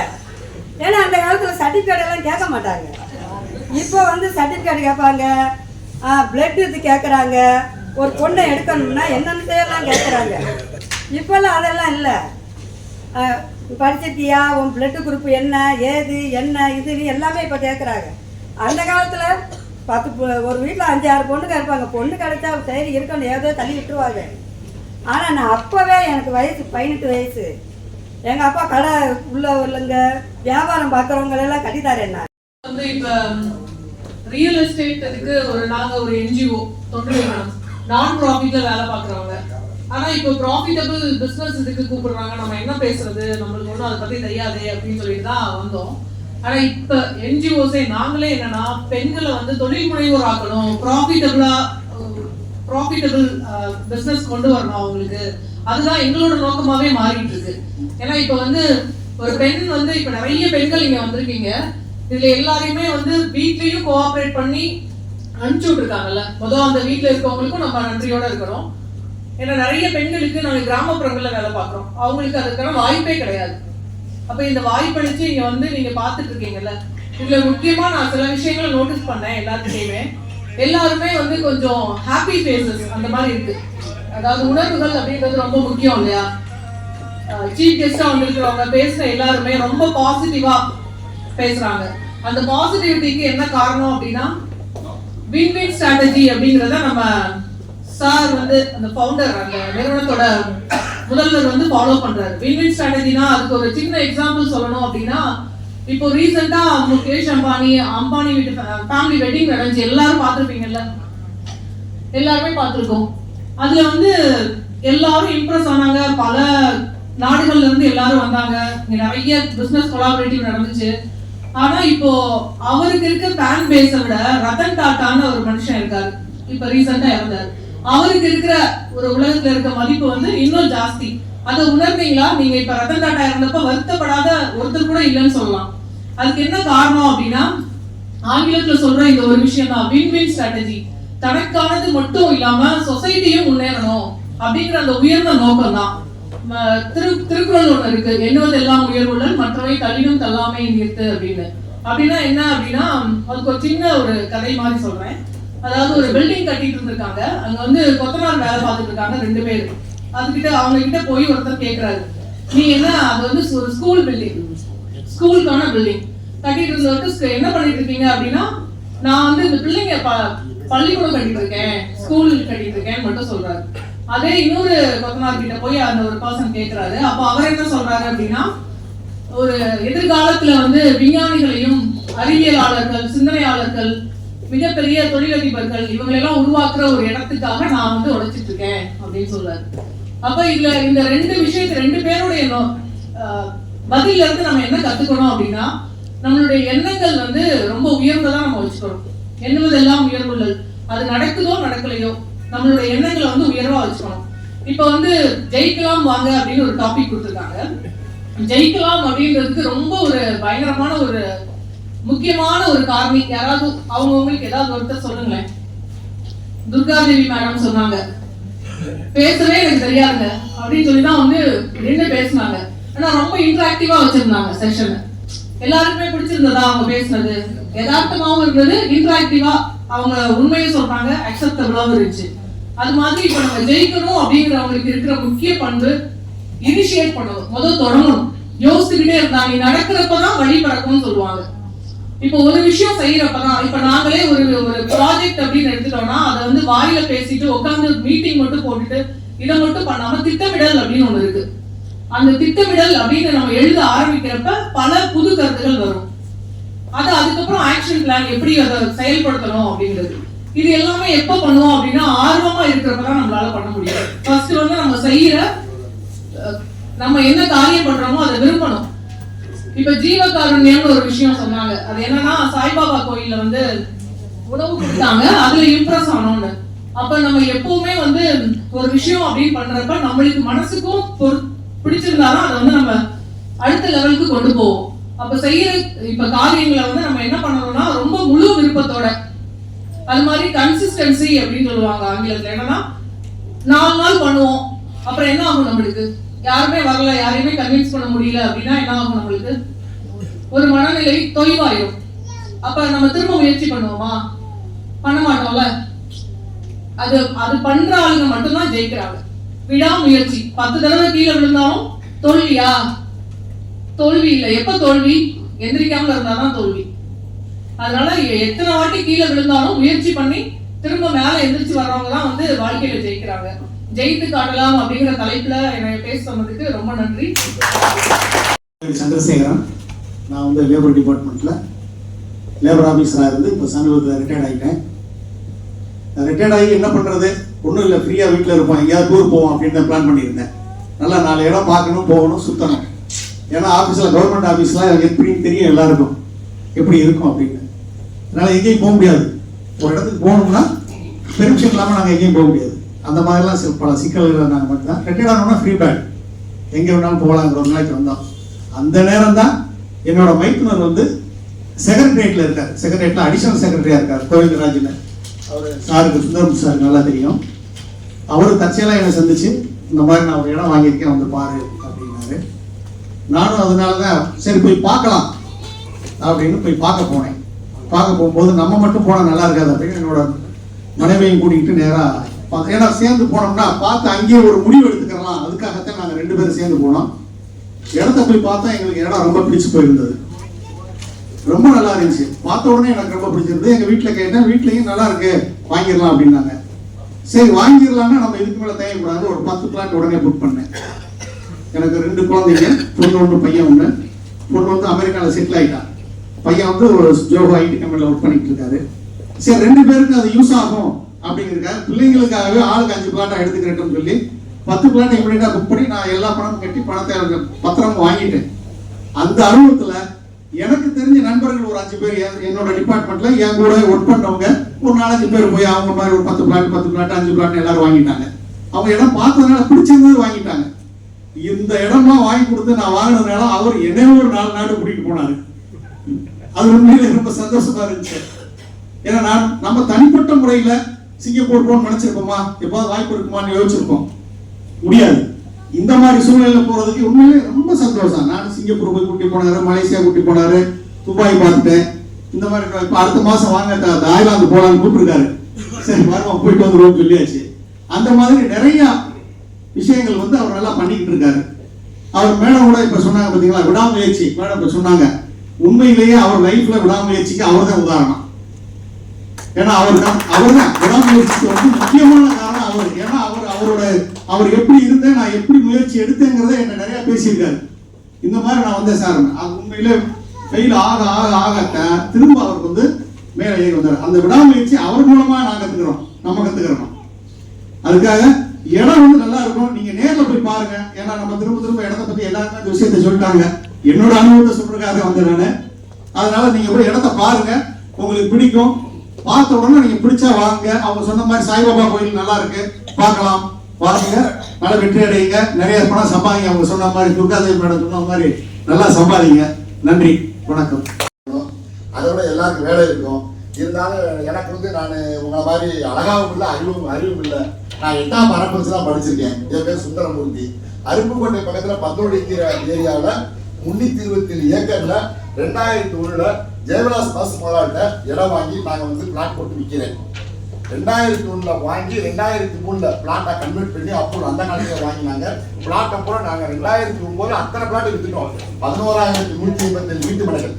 ஏன்னா அந்த காலத்தில் சர்டிஃபிகேட் எல்லாம் கேட்க மாட்டாங்க. இப்போ வந்து சர்டிஃபிகேட் கேட்பாங்க, பிளட் இது கேட்குறாங்க, ஒரு பொண்ணை எடுக்கணும்னா என்னென்னு எல்லாம் கேட்குறாங்க. இப்போல்லாம் அதெல்லாம் இல்லை. படிச்சிருக்கியா, உன் பிளட்டு குரூப் என்ன ஏது என்ன இதுன்னு எல்லாமே இப்போ கேட்குறாங்க. அந்த காலத்தில் 10 ஒரு வீட்டில் 5-6 பொண்ணுங்க இருப்பாங்க. பொண்ணு கிடைச்சா சரி இருக்கணும், ஏதோ தள்ளி விட்டுருவாங்க. ஆனால் நான் அப்போவே எனக்கு வயசு 18 வயசு. எங்கள் அப்பா கடை உள்ளவங்க வியாபாரம் பார்க்குறவங்களெல்லாம் கட்டித்தாரேன். நான் வந்து இப்போ ரியல் எஸ்டேட் இதுக்கு நாங்கள் ஒரு என்ஜிஓ தொண்டு நிறுவனம், நான் ப்ராஃபிட்டில் வேலை பார்க்குறவங்க. ஆனால் இப்போ ப்ராஃபிட்டபிள் பிஸ்னஸ் இதுக்கு கூப்பிடுறாங்க. நம்ம என்ன பேசுறது, நம்மளுக்கு ஒன்றும் அதை பற்றி தெரியாது அப்படின்னு சொல்லிட்டு தான் வந்தோம். ஆனால் இப்போ என்ஜிஓஸே நாங்களே என்னன்னா பெண்களை வந்து தொழில் முனைவோர் ஆக்கணும், ப்ராஃபிட்டபிள் பிஸ்னஸ் கொண்டு வரணும் அவங்களுக்கு. அதுதான் எங்களோட நோக்கமாகவே மாறிட்டு இருக்கு. ஏன்னா இப்போ வந்து ஒரு பெண் வந்து இப்போ நிறைய பெண்கள் இங்கே வந்திருக்கீங்க. இதுல எல்லாரையுமே வந்து வீட்லயும் கோஆபரேட் பண்ணி அனுப்பிச்சு விட்டுருக்காங்கல்ல. முதல் அந்த வீட்டுல இருக்கவங்களுக்கும் நம்ம நன்றியோட இருக்கணும். ஏன்னா நிறைய பெண்களுக்கு நாங்கள் கிராமப்புறங்கள்ல வேலை பார்க்குறோம், அவங்களுக்கு அதுக்கான வாய்ப்பே கிடையாது. அப்ப இந்த வாய்ப்பளிச்சு இங்க வந்து நீங்க பார்த்துட்டு இருக்கீங்கல்ல, இதுல முக்கியமா நான் சில விஷயங்களை நோட்டீஸ் பண்ணேன். எல்லாத்துலேயுமே எல்லாருமே வந்து கொஞ்சம் ஹாப்பி ஃபேஸஸ் அந்த மாதிரி இருக்கு. அதாவது உணர்வுகள் அப்படின்றது ரொம்ப முக்கியம் இல்லையா. சீஃப் கெஸ்டா வந்திருக்கிறவங்க பேசுற எல்லாருமே ரொம்ப பாசிட்டிவா பேசுறாங்க. அந்த பாசிட்டிவிட்டிக்கு என்ன காரணம் அப்படின்னா வின்-வின் ஸ்ட்ராட்டஜி அப்படிங்கிறத நம்ம சார் வந்து அந்த ஃபவுண்டர் அந்த நிறுவனத்தோட முதல்வர் வந்து ஃபாலோ பண்றாரு. வின்-வின் ஸ்ட்ராட்டஜினா அதுக்கு ஒரு சின்ன எக்ஸாம்பிள் சொல்லணும் அப்படின்னா, இப்போ ரீசெண்டா முகேஷ் அம்பானி வீட்டு ஃபேமிலி வெட்டிங் நடந்துச்சு. எல்லாரும் பார்த்துருப்பீங்கல்ல, எல்லாருமே பார்த்துருக்கோம். அதுல வந்து எல்லாரும் இம்ப்ரெஸ் ஆனாங்க. பல நாடுகள்ல இருந்து எல்லாரும் வந்தாங்க. இங்க நிறைய பிசினஸ் கொலாபரேட்டிவ் நடந்துச்சு. ஆனா இப்போ அவருக்கு இருக்க ஃபேன் பேஸை விட ரத்தன் டாட்டான்னு ஒரு மனுஷன் இருக்காரு, இப்ப ரீசெண்டா இறந்தாரு. அவருக்கு இருக்கிற ஒரு உலகத்துல இருக்க மதிப்பு வந்து இன்னும் ஜாஸ்தி. அதை உணர்ந்தீங்களா? நீங்க இப்ப ரத்தன் டாட்டா இறந்தப்ப வருத்தப்படாத ஒருத்தர் கூட இல்லைன்னு சொல்லலாம். அதுக்கு என்ன காரணம் அப்படின்னா, ஆங்கிலத்துல சொல்ற இந்த ஒரு விஷயம் தான், வின் வின் ஸ்ட்ராட்டஜி. தனக்கானது மட்டும் இல்லாம சொசைட்டியும் முன்னேறணும் அப்படிங்கிற அந்த உயர்ந்த நோக்கம் தான். திருக்குறள் ஒண்ணு இருக்கு, எண்ணுவதெல்லாம் உயர்வுள்ளல் மற்றவை தள்ளினும் தள்ளாமை நிறுத்து அப்படின்னு. அப்படின்னா என்ன அப்படின்னா, அதுக்கு ஒரு சின்ன ஒரு கதை மாதிரி சொல்றேன். அதாவது ஒரு பில்டிங் கட்டிட்டு இருந்திருக்காங்க. அங்க வந்து கொத்தனார் வேலை பார்த்துட்டு இருக்காங்க 2 பேர். அதுகிட்ட அவங்க கிட்ட போய் ஒருத்தர் கேட்கிறாரு, நீ என்ன, அது வந்து ஒரு ஸ்கூல் பில்டிங், ஸ்கூலுக்கான பில்டிங் கட்டிட்டு இருந்தவருக்கு என்ன பண்ணிட்டு இருக்கீங்க அப்படின்னா, நான் வந்து இந்த பிள்ளைங்க பள்ளிக்கூடம் கட்டிட்டு இருக்கேன், ஸ்கூல் கட்டிட்டு இருக்கேன்னு மட்டும் சொல்றாரு. அதே இன்னொரு கொத்தனார் கிட்ட போய் அந்த ஒரு பர்சன் கேட்கிறாரு. அப்போ அவர் என்ன சொல்றாரு அப்படின்னா, ஒரு எதிர்காலத்துல வந்து விஞ்ஞானிகளையும் அறிவியலாளர்கள், சிந்தனையாளர்கள், மிகப்பெரிய தொழிலதிபர்கள் இவங்களெல்லாம் உருவாக்குற ஒரு இடத்துக்காக நான் வந்து உழைச்சிட்டு இருக்கேன் அப்படின்னு சொல்றாரு. அப்ப இதுல இந்த 2 விஷயத்து 2 பேருடைய பதில இருந்து நம்ம என்ன கத்துக்கணும் அப்படின்னா, நம்மளுடைய எண்ணங்கள் வந்து ரொம்ப உயர்ந்ததா நம்ம வச்சுக்கணும். எண்ணுவதெல்லாம் உயர்வுள்ளல். அது நடக்குதோ நடக்கலையோ நம்மளுடைய எண்ணங்களை வந்து உயர்வா வச்சுக்கணும். இப்ப வந்து ஜெயிக்கலாம் வாங்க அப்படின்னு ஒரு டாபிக் கொடுத்துருக்காங்க. ஜெயிக்கலாம் அப்படின்றதுக்கு ரொம்ப ஒரு பயங்கரமான ஒரு முக்கியமான ஒரு காரணி. யாராவது அவங்களுக்கு ஏதாவது ஒருத்தர் சொல்லுங்களேன். துர்காதேவி மேடம் சொன்னாங்க, பேசவே எனக்கு தெரியாதுங்க அப்படின்னு சொல்லிதான் வந்து நின்று பேசினாங்க. ஆனா ரொம்ப இன்டராக்டிவா வச்சிருந்தாங்க செஷன். எல்லாருக்குமே பிடிச்சிருந்ததா அவங்க பேசுனது? யதார்த்தமாவும் இருந்தது, இன்டராக்டிவா அவங்க உண்மையை சொல்றாங்க, அக்செப்டபிளாவும் இருந்துச்சு. அது மாதிரி இப்ப நம்ம ஜெயிக்கணும் அப்படிங்கிறவங்களுக்கு இருக்கிற முக்கிய பண்பு இனிஷியேட் பண்ணணும். முதல் தொடங்கணும். யோசிச்சுக்கிட்டே இருந்தா நீ நடக்கிறப்பதான் வழி பறக்கும்னு சொல்லுவாங்க. இப்போ ஒரு விஷயம் செய்யறப்பதான், இப்ப நாங்களே ஒரு ப்ராஜெக்ட் அப்படின்னு எடுத்துட்டோம்னா அதை வந்து வாயில பேசிட்டு உட்காந்து மீட்டிங் மட்டும் போட்டுட்டு இதை மட்டும் பண்ணாம திட்டமிடல் அப்படின்னு ஒண்ணு இருக்கு. அந்த திட்டமிடல் அப்படின்னு நம்ம எழுத ஆரம்பிக்கிறப்ப பல புது கருத்துகள் வரும். அது அதுக்கப்புறம் ஆக்ஷன் பிளான் எப்படி அதை செயல்படுத்தணும் அப்படிங்கிறது. இது எல்லாமே எப்ப பண்ணுவோம் அப்படின்னா, ஆர்வமா இருக்கிறப்பதான் நம்மளால பண்ண முடியும். ஃபர்ஸ்ட் வந்து நம்ம செய்யற, நம்ம என்ன காரியம் பண்றோமோ அதை விரும்பணும். இப்ப ஜீவகாருண்யம்னு ஒரு விஷயம் சொன்னாங்க. அது என்னன்னா, சாய்பாபா கோயில்ல வந்து உணவு கொடுத்தாங்க, அதுல இம்ப்ரெஸ் ஆனோம்னு. அப்ப நம்ம எப்பவுமே வந்து ஒரு விஷயம் அப்படின்னு பண்றப்ப நம்மளுக்கு மனசுக்கும் பிடிச்சிருந்தாலும் அதை வந்து நம்ம அடுத்த லெவலுக்கு கொண்டு போவோம். அப்ப செய்யற இப்ப காரியங்களை வந்து நம்ம என்ன பண்ணணும்னா ரொம்ப முழு விருப்பத்தோட, அது மாதிரி கன்சிஸ்டன்சி அப்படின்னு சொல்லுவாங்க ஆங்கிலத்துல. என்னன்னா 4 நாள் பண்ணுவோம், அப்புறம் என்ன ஆகும், நம்மளுக்கு யாருமே வரல, யாரையுமே கன்வின்ஸ் பண்ண முடியல அப்படின்னா என்ன ஆகும், நம்மளுக்கு ஒரு மனநிலை தொய்வாயிரும். அப்ப நம்ம திரும்ப முயற்சி பண்ணுவோமா? பண்ண மாட்டோம்ல. அது அது பண்ற ஆளுங்க மட்டும்தான் ஜெயிக்கிறாங்க. விடாமுயற்சி. 10 தடவை கீழே விழுந்தாலும் தோல்வியா? தோல்வி இல்லை. எப்ப தோல்வி? எந்திரிக்காம இருந்தாதான் தோல்வி. அதனால எத்தனை வாட்டி கீழே விழுந்தாலும் முயற்சி பண்ணி திரும்ப மேல எந்திரிச்சு வர்றவங்க தான் வந்து வாழ்க்கையில ஜெயிக்கிறாங்க. ஜெயித்து காட்டலாம் அப்படிங்கிற தலைப்புல என்னை பேச சொன்னதுக்கு ரொம்ப நன்றி. சந்திரசேகரன். நான் வந்து லேபர் டிபார்ட்மெண்ட்ல லேபர் ஆபீஸரா இருந்து இப்போ சமீபத்தில் ரிட்டையர்ட் ஆகிட்டேன். ரிட்டையர்ட் ஆகி என்ன பண்றது, ஒன்றும் இல்லை, ஃப்ரீயா வீட்டில் இருப்போம், எங்கேயாவது டூர் போவோம் அப்படின்னு தான் பிளான் பண்ணியிருந்தேன். நல்லா 4 இடம் பார்க்கணும், போகணும், சுத்தணும். ஏன்னா ஆஃபீஸில், கவர்மெண்ட் ஆஃபீஸ்லாம் எப்படின்னு தெரியும் எல்லாருக்கும், எப்படி இருக்கும் அப்படின்னு. அதனால எங்கேயும் போக முடியாது. ஒரு இடத்துக்கு போகணும்னா பெர்மிஷன் இல்லாமல் நாங்கள் எங்கேயும் போக முடியாது. அந்த மாதிரிலாம் பல சிக்கல்கள் நாங்கள் மட்டும்தான். ரிட்டையர்ட் ஆனோம்னா ஃப்ரீ பேட், எங்கே வேணாலும் போகலாங்கிற ஒரு நிலைக்கு வந்தோம். அந்த நேரம் தான் என்னோட மைத்துனர் வந்து செக்ரட்டரியேட்டில் இருக்கார். செக்ரட்டரியேட்டில் அடிஷனல் செக்ரட்டரியாக இருக்கார், கோவிந்தராஜன். அவர் சாருக்கு, சுந்தரம் சாருக்கு நல்லா தெரியும். அவர் தற்செயலாக என்னை சந்திச்சு, இந்த மாதிரி நான் ஒரு இடம் வாங்கியிருக்கேன், வந்து பாரு அப்படின்னாரு. நானும் அதனால தான் சரி போய் பார்க்கலாம் அப்படின்னு போய் பார்க்க போனேன். பார்க்க போகும்போது நம்ம மட்டும் போனால் நல்லா இருக்காது அப்படின்னு என்னோட மனைவியையும் கூட்டிகிட்டு நேராக பார்த்தேன். ஏன்னா சேர்ந்து போனோம்னா பார்த்து அங்கேயே ஒரு முடிவு எடுத்துக்கலாம், அதுக்காகத்தான் நாங்கள் 2 பேரும் சேர்ந்து போனோம். இடத்த போய் பார்த்தா எங்களுக்கு இடம் ரொம்ப பிடிச்சு போயிருந்தது, ரொம்ப நல்லா இருந்துச்சு. பார்த்த உடனே எனக்கு ரொம்ப பிடிச்சிருந்தது. எங்கள் வீட்டில் கேட்டேன், வீட்லையும் நல்லா இருக்கு, வாங்கிடலாம் அப்படின்னாங்க. சரி வாங்கிடலாம்னா நம்ம இதுக்கு மேலே தேவைக்கூடாது, ஒரு 10 பிளாட் உடனே புக் பண்ணேன். எனக்கு 2 குழந்தைங்க, பொண்ணு 1 பையன் 1. பொண்ணு வந்து அமெரிக்காவில் செட்டில் ஆகிட்டான், பையன் வந்து ஒரு ஜோஹோ ஐடி கம்பெனியில் ஒர்க் பண்ணிட்டு இருக்காரு. சரி 2 பேருக்கு அது யூஸ் ஆகும் அப்படிங்கிறதுக்காக பிள்ளைங்களுக்காகவே ஆளுக்கு 5 பிளாட்டா எடுத்துக்கிறேன்னு சொல்லி 10 பிளாட் இமீடியட்டா புக் பண்ணி நான் எல்லா பணமும் கட்டி பணத்தை பத்திரமும் வாங்கிட்டேன். அந்த அனுபவத்துல எனக்கு தெரிஞ்ச நண்பர்கள் ஒரு 5 பேர் என்னோட டிபார்ட்மெண்ட்ல என் கூட ஒர்க் பண்ணவங்க ஒரு 4-5 பேர் போய் அவங்க மாதிரி ஒரு 10 பிளாட் 5 பிளாட் எல்லாரும் வாங்கிட்டாங்க. அவங்க இடம் பார்த்ததுனால பிடிச்சிருந்தது வாங்கிட்டாங்க. இந்த இடமா வாங்கி கொடுத்து நான் வாங்கினதுனால அவர் என்னையும் ஒரு 4 நாடு கூட்டிட்டு போனாரு. அது உண்மையிலே ரொம்ப சந்தோஷமா இருந்துச்சு. ஏன்னா நம்ம தனிப்பட்ட முறையில சிங்கப்பூர் போகணும்னு நினைச்சிருப்போமா, எப்பாவது வாய்ப்பு இருக்குமான்னு யோசிச்சிருப்போம், முடியாது. இந்த மாதிரி சூழ்நிலையில போறதுக்கு உண்மையிலே ரொம்ப சந்தோஷம். நான் சிங்கப்பூர் போய் கூட்டி போனாரு, மலேசியா கூட்டி போனாரு, துபாய் பார்த்துட்டேன். இந்த மாதிரி இப்ப அடுத்த மாசம் வாங்க தாய்லாந்து போலான்னு கூப்பிட்டுருக்காரு. சரி வருவோம் போயிட்டு வந்துருவோம் சொல்லியாச்சு. அந்த மாதிரி நிறைய விஷயங்கள் வந்து அவர் நல்லா பண்ணிக்கிட்டு இருக்காரு. அவர் மேடம் கூட இப்ப சொன்னாங்க பாத்தீங்களா, விடாமுயற்சி. மேடம் இப்ப சொன்னாங்க, உண்மையிலேயே அவர் லைஃப்ல விடாமுயற்சிக்கு அவர் தான் உதாரணம். ஏன்னா அவர் தான் விடாமுயற்சிக்கு வந்து முக்கியமான காரணம் அவர். ஏன்னா அவர் எப்படி இருந்தேன், நான் எப்படி முயற்சி எடுத்தேங்கிறத என்ன நிறைய பேசியிருக்காரு. இந்த மாதிரி நான் வந்தேன் சார், அது உண்மையிலே ஃபெயில் ஆக திரும்ப அவருக்கு வந்து மேலே ஏறி வந்தார். அந்த விடாமுயற்சி அவர் மூலமா நான் கத்துக்கிறோம், நம்ம கத்துக்கிறோம். அதுக்காக இடம் வந்து நல்லா இருக்கும், நீங்க நேர்ல போய் பாருங்க. ஏன்னா நம்ம திரும்ப இடத்தை பத்தி எல்லாருமே அந்த விஷயத்தை சொல்லிட்டாங்க. என்னோட அனுபவத்தை சொல்றதுக்காக வந்தேன் நானு. அதனால நீங்க போய் இடத்த பாருங்க, உங்களுக்கு பிடிக்கும். பார்த்த உடனே நீங்க பிடிச்சா வாங்க. அவங்க சொன்ன மாதிரி சாய்பாபா கோயில் நல்லா இருக்கு, பார்க்கலாம், வாங்க, நல்லா வெற்றி அடையுங்க, நிறைய பணம் சம்பாதிங்க. அவங்க சொன்ன மாதிரி துர்காதேவி மேடம் சொன்ன மாதிரி நல்லா சம்பாதிங்க. நன்றி, வணக்கம். அதோட எல்லாருக்கும் வேலை இருக்கும். இருந்தாலும் எனக்கு வந்து நான் உங்களை மாதிரி அழகாவும் இல்லை, அறிவும் இல்லை. நான் 8ஆம் பரப்பரிசு தான் படிச்சிருக்கேன். என் பேர் சுந்தரமூர்த்தி. அருப்புக்கோட்டை பக்கத்தில் பத்தோடிக்கிற ஏரியாவில் 327 ஏக்கர்ல 2001 ஜெயவிலாஸ் பஸ் முதலாட்ட இடம் வாங்கி நாங்கள் வந்து பிளாட் போட்டு விற்கிறேன். 2001 வாங்கி 2003 பிளாட்டை கன்வெர்ட் பண்ணி அப்போ அந்த காலத்தில் வாங்கினாங்க. பிளாட்டை போல நாங்கள் 2009 அத்தனை பிளாட் வித்துட்டோம். 11,157 வீட்டு மனைகள்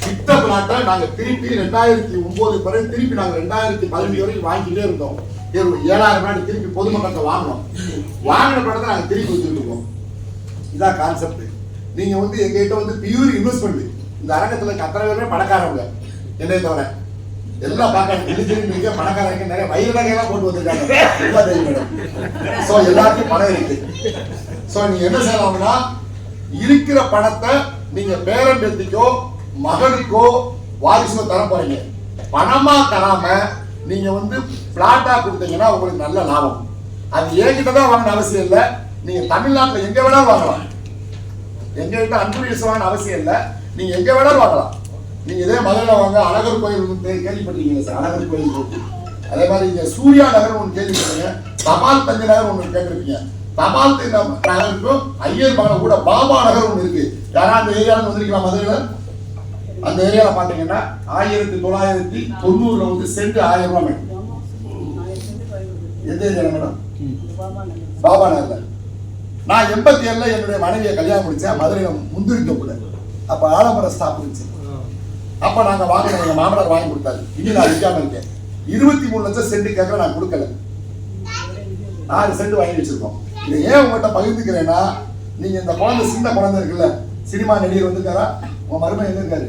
வித்த பிளாட்டை நாங்கள் திருப்பி 2009 பிறகு திருப்பி நாங்கள் 2015 வரைக்கும் வாங்கிட்டே இருந்தோம். 7,000 பிளாட் திருப்பி பொதுமக்கள்கிட்ட வாங்கினோம். வாங்கின பிளாட்டை நாங்கள் திருப்பி வச்சுட்டு இருக்கோம். இதான் கான்செப்ட். நீங்க வந்து எங்ககிட்ட வந்து பியூர் இன்வெஸ்ட்மெண்ட். இந்த அரங்கத்துல அத்தனை பேருமே பணக்காரவங்க, என்னை தவிர எல்லாம் பார்க்க பணக்காரங்க நிறைய வயிறு நகையெல்லாம் போட்டு வந்திருக்காங்க. சோ எல்லாத்தையும் பணம் இருக்கு. சோ நீங்க என்ன செய்யலாம்னா, இருக்கிற பணத்தை நீங்க பேரன் பேத்திக்கோ மகனுக்கோ வாரிசுக்கோ தர போறீங்க. பணமா தராம நீங்க வந்து பிளாட்டா கொடுத்தீங்கன்னா உங்களுக்கு நல்ல லாபம். அது என்கிட்ட தான் வாங்கணும் அவசியம் இல்லை. நீங்க தமிழ்நாட்டில் எங்க வேணாலும் வாங்கலாம். எங்ககிட்ட அன்புரிசு வாங்கணும் அவசியம் இல்லை. நீங்க எங்க வேணாலும் வாங்கலாம். நீங்க இதே மதுரையில வாங்க, அழகர் கோயில் கேள்விப்பட்டிருக்கீங்க சார், அழகர் கோயில் இருக்கு. அதே மாதிரி இங்க சூர்யா நகர் ஒன்று கேள்விப்பட்டீங்க, தபால் தஞ்ச நகர் ஒன்று கேட்டிருப்பீங்க. தபால் தஞ்ச நகருக்கும் ஐயர் மகன் கூட பாபா நகர் ஒன்று இருக்கு. யாரா அந்த ஏரியாவில் வந்திருக்கலாம் மதுரையில? அந்த ஏரியாவில் பாத்தீங்கன்னா 1990 வந்து சென்ட் 1000 ரூபாய் மேடம். எந்த ஏரியா மேடம்? பாபா நகர்ல. நான் 87 என்னுடைய மனைவியை கல்யாணம் முடிச்சேன் மதுரையில முந்திரி தோப்புல. அப்ப ஆலமர ஸ்டாப் இருந்துச்சு. அப்ப நாங்க வாங்கின எங்க மாமனார் வாங்கி கொடுத்தாரு. இனி நான் விற்காம இருக்கேன். 23 லட்சம் சென்ட் கேட்கல, நான் கொடுக்கல. 4 சென்ட் வாங்கி வச்சிருக்கோம். இதை ஏன் உங்கள்கிட்ட பகிர்ந்துக்கிறேன்னா, நீங்க இந்த குழந்தை சின்ன குழந்தை இருக்குல்ல, சினிமா நடிகர் வந்திருக்காரா? உங்க மருமகன் எங்க இருக்காரு?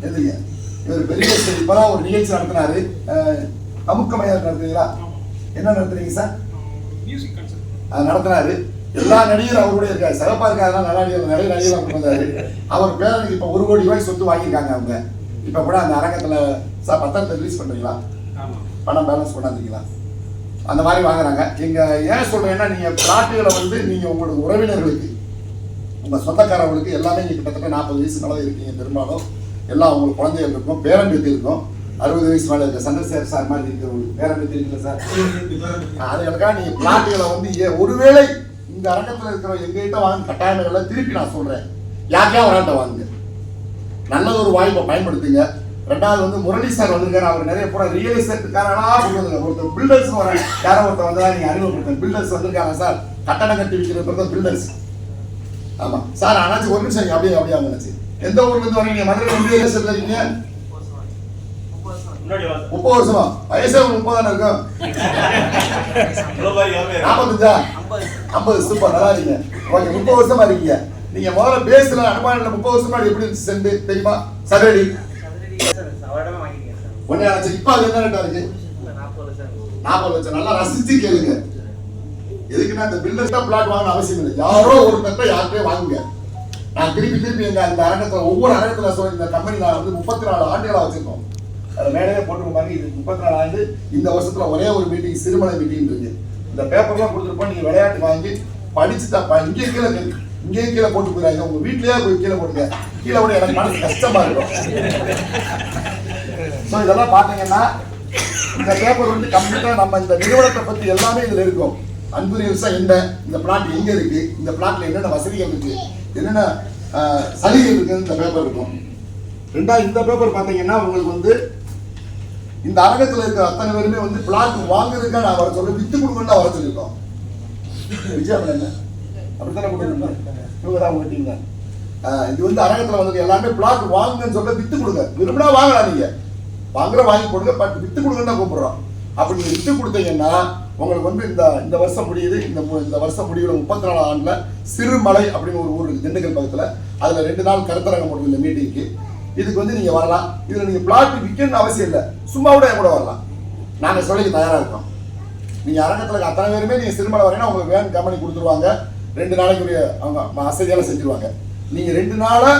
எதுங்க இவர் பெரிய இப்பதான் ஒரு நிகழ்ச்சி நடத்தினாரு. அமுக்கமையார் நடத்துறீங்களா? என்ன நடத்துறீங்க சார்? நடத்தினாரு. எல்லா நடிகரும் அவருடைய இருக்காரு. சிறப்பா இருக்காரு. நிறைய நடிகர் கொண்டு வந்தாரு. அவர் பேரனுக்கு இப்ப 1 கோடி ரூபாய் சொத்து வாங்கியிருக்காங்க அவங்க. இப்ப கூட அந்த அரங்கத்துல சார் பத்திரத்தை ரிலீஸ் பண்றீங்களா? பணம் பேலன்ஸ் கொண்டாந்துருக்கீங்களா? அந்த மாதிரி வாங்குறாங்க. எங்க ஏன் சொல்றேன்னா, நீங்க பிளாட்டுகளை வந்து நீங்க உங்களோட உறவினர்களுக்கு, உங்க சொந்தக்காரர்களுக்கு எல்லாமே நீங்க கிட்டத்தட்ட 40 வயசு மேலே இருக்கீங்க. பெரும்பாலும் எல்லாம் உங்களுக்கு குழந்தைகள் இருக்கும், பேரன் பேத்தி இருக்கும். 60 வயசு மேலே இருக்க சந்திரசேகர் சார் மாதிரி இருக்கிறவங்களுக்கு பேரன் பேத்தி இருக்குல்ல சார், அதுகளுக்காக நீங்க பிளாட்டுகளை வந்து ஒருவேளை இந்த அரங்கத்தில் இருக்கிற எங்ககிட்ட வாங்க கட்டாயங்களை திருப்பி நான் சொல்றேன், யாருக்கையா ஒரு ஆட்டை வாங்குங்க. நல்லது ஒரு வாய்ப்பை பயன்படுத்துங்க. ரெண்டாவது வந்து முரளி சார் வந்திருக்காரு. அவர் நிறைய கூட ரியல் எஸ்டேட்டுக்காரனா சொல்லுவாங்க. ஒருத்தர் பில்டர்ஸ் வர யாரோ ஒருத்தர் வந்தா நீங்க அறிமுகப்படுத்த. பில்டர்ஸ் வந்திருக்காங்க சார், கட்டணம் கட்டி விற்கிற பில்டர்ஸ். ஆமா சார், ஆனாச்சு ஒரு நிமிஷம் அப்படியே ஆச்சு. எந்த ஊர்ல இருந்து வரீங்க? மதுரை ரியல் எஸ்டேட்ல இருக்கீங்க? 30 வருஷமா? வயசு 30 தானே இருக்கும். 45 50 சூப்பர், நல்லா இருக்கீங்க. ஓகே, 30 வருஷமா இருக்கீங்க. நீங்க முதல்ல பேசல அனுமானில 30 வருஷமா எப்படி இருந்துச்சு செண்டு தெரியுமா? சதுரடி ஒன்னே ஆச்சு. இப்ப அது என்ன ரேட்டா இருக்கு? 40 லட்சம். நல்லா ரசிச்சு கேளுங்க. எதுக்குன்னா இந்த பில்டர்ஸ்டா பிளாட் வாங்க அவசியம் இல்லை. யாரோ ஒருத்தர் யார்கிட்டயே வாங்குங்க. நான் திருப்பி எங்க அந்த அரங்கத்துல ஒவ்வொரு அரங்கத்துல இந்த கம்பெனி நான் வந்து 34 ஆண்டுகளா வச்சிருக்கோம். அதை மேலேயே போட்டு பாருங்க. இது 34 ஆண்டு. இந்த வருஷத்துல ஒரே ஒரு மீட்டிங் சிறுமலை மீட்டிங் இருக்கு. இந்த பேப்பர்லாம் கொடுத்துருப்போம். நீங்க விளையாட்டு வாங்கி படிச்சுட்டா இங்கே கீழே போட்டு போயிடாங்க. உங்க வீட்லயே போய் கீழே போட்டுங்க. கீழே போட எனக்கு மனசு கஷ்டமா இருக்கும். ஸோ இதெல்லாம் பாத்தீங்கன்னா இந்த பேப்பர் வந்து கம்ப்ளீட்டா நம்ம இந்த நிறுவனத்தை பத்தி எல்லாமே இதுல இருக்கும். அன்புரிய விஷயம் என்ன, இந்த பிளாட் எங்க இருக்கு, இந்த பிளாட்ல என்னென்ன வசதிகள் இருக்கு, என்னென்ன சலுகைகள் இருக்குன்னு இந்த பேப்பர் இருக்கும். ரெண்டாவது இந்த பேப்பர் பாத்தீங்கன்னா உங்களுக்கு வந்து இந்த அரங்கத்துல இருக்கிற அத்தனை பேருமே வந்து பிளாட் வாங்குறதுக்காக நான் வர சொல்ல வித்து கொடுக்கணும் வர சொல்லியிருக்கோம். விஜயாமன் அப்படித்தானே கொடுக்கணும். இவங்க தான் உங்க டீம் தான். இது வந்து அரங்கத்துல வந்து எல்லாமே பிளாட் வாங்குன்னு சொல்ல வித்து கொடுங்க. விரும்பினா வாங்கலாம், நீங்க வாங்கி கொடுங்க. பட் வித்து கொடுங்கன்னு தான் கூப்பிடுறோம். அப்படி நீங்க வித்து கொடுத்தீங்கன்னா உங்களுக்கு வந்து இந்த வருஷம் முடியுது. இந்த வருஷம் முடிவுல 34 ஆண்டுல சிறுமலை அப்படின்னு ஒரு ஊர் இருக்கு திண்டுக்கல் பக்கத்துல. அதுல 2 நாள் கருத்தரங்கம் போடுது இந்த மீட்டிங்க்கு. இதுக்கு வந்து நீங்க வரலாம். இதுல நீங்க பிளாட் விற்கணும்னு அவசியம் இல்லை, சும்மா கூட என் கூட வரலாம். நாங்க சொல்லிக்க தயாரா இருக்கோம். நீங்க அரங்கத்துல அத்தனை பேருமே நீங்க சிறுமலை வரீங்கன்னா உங்களுக்கு வேன் கம்பெனி கொடுத்துருவாங்க. 2 நாளைக்குரிய அவங்க அசதியால செஞ்சிருவாங்க. நீங்க 2 நாளை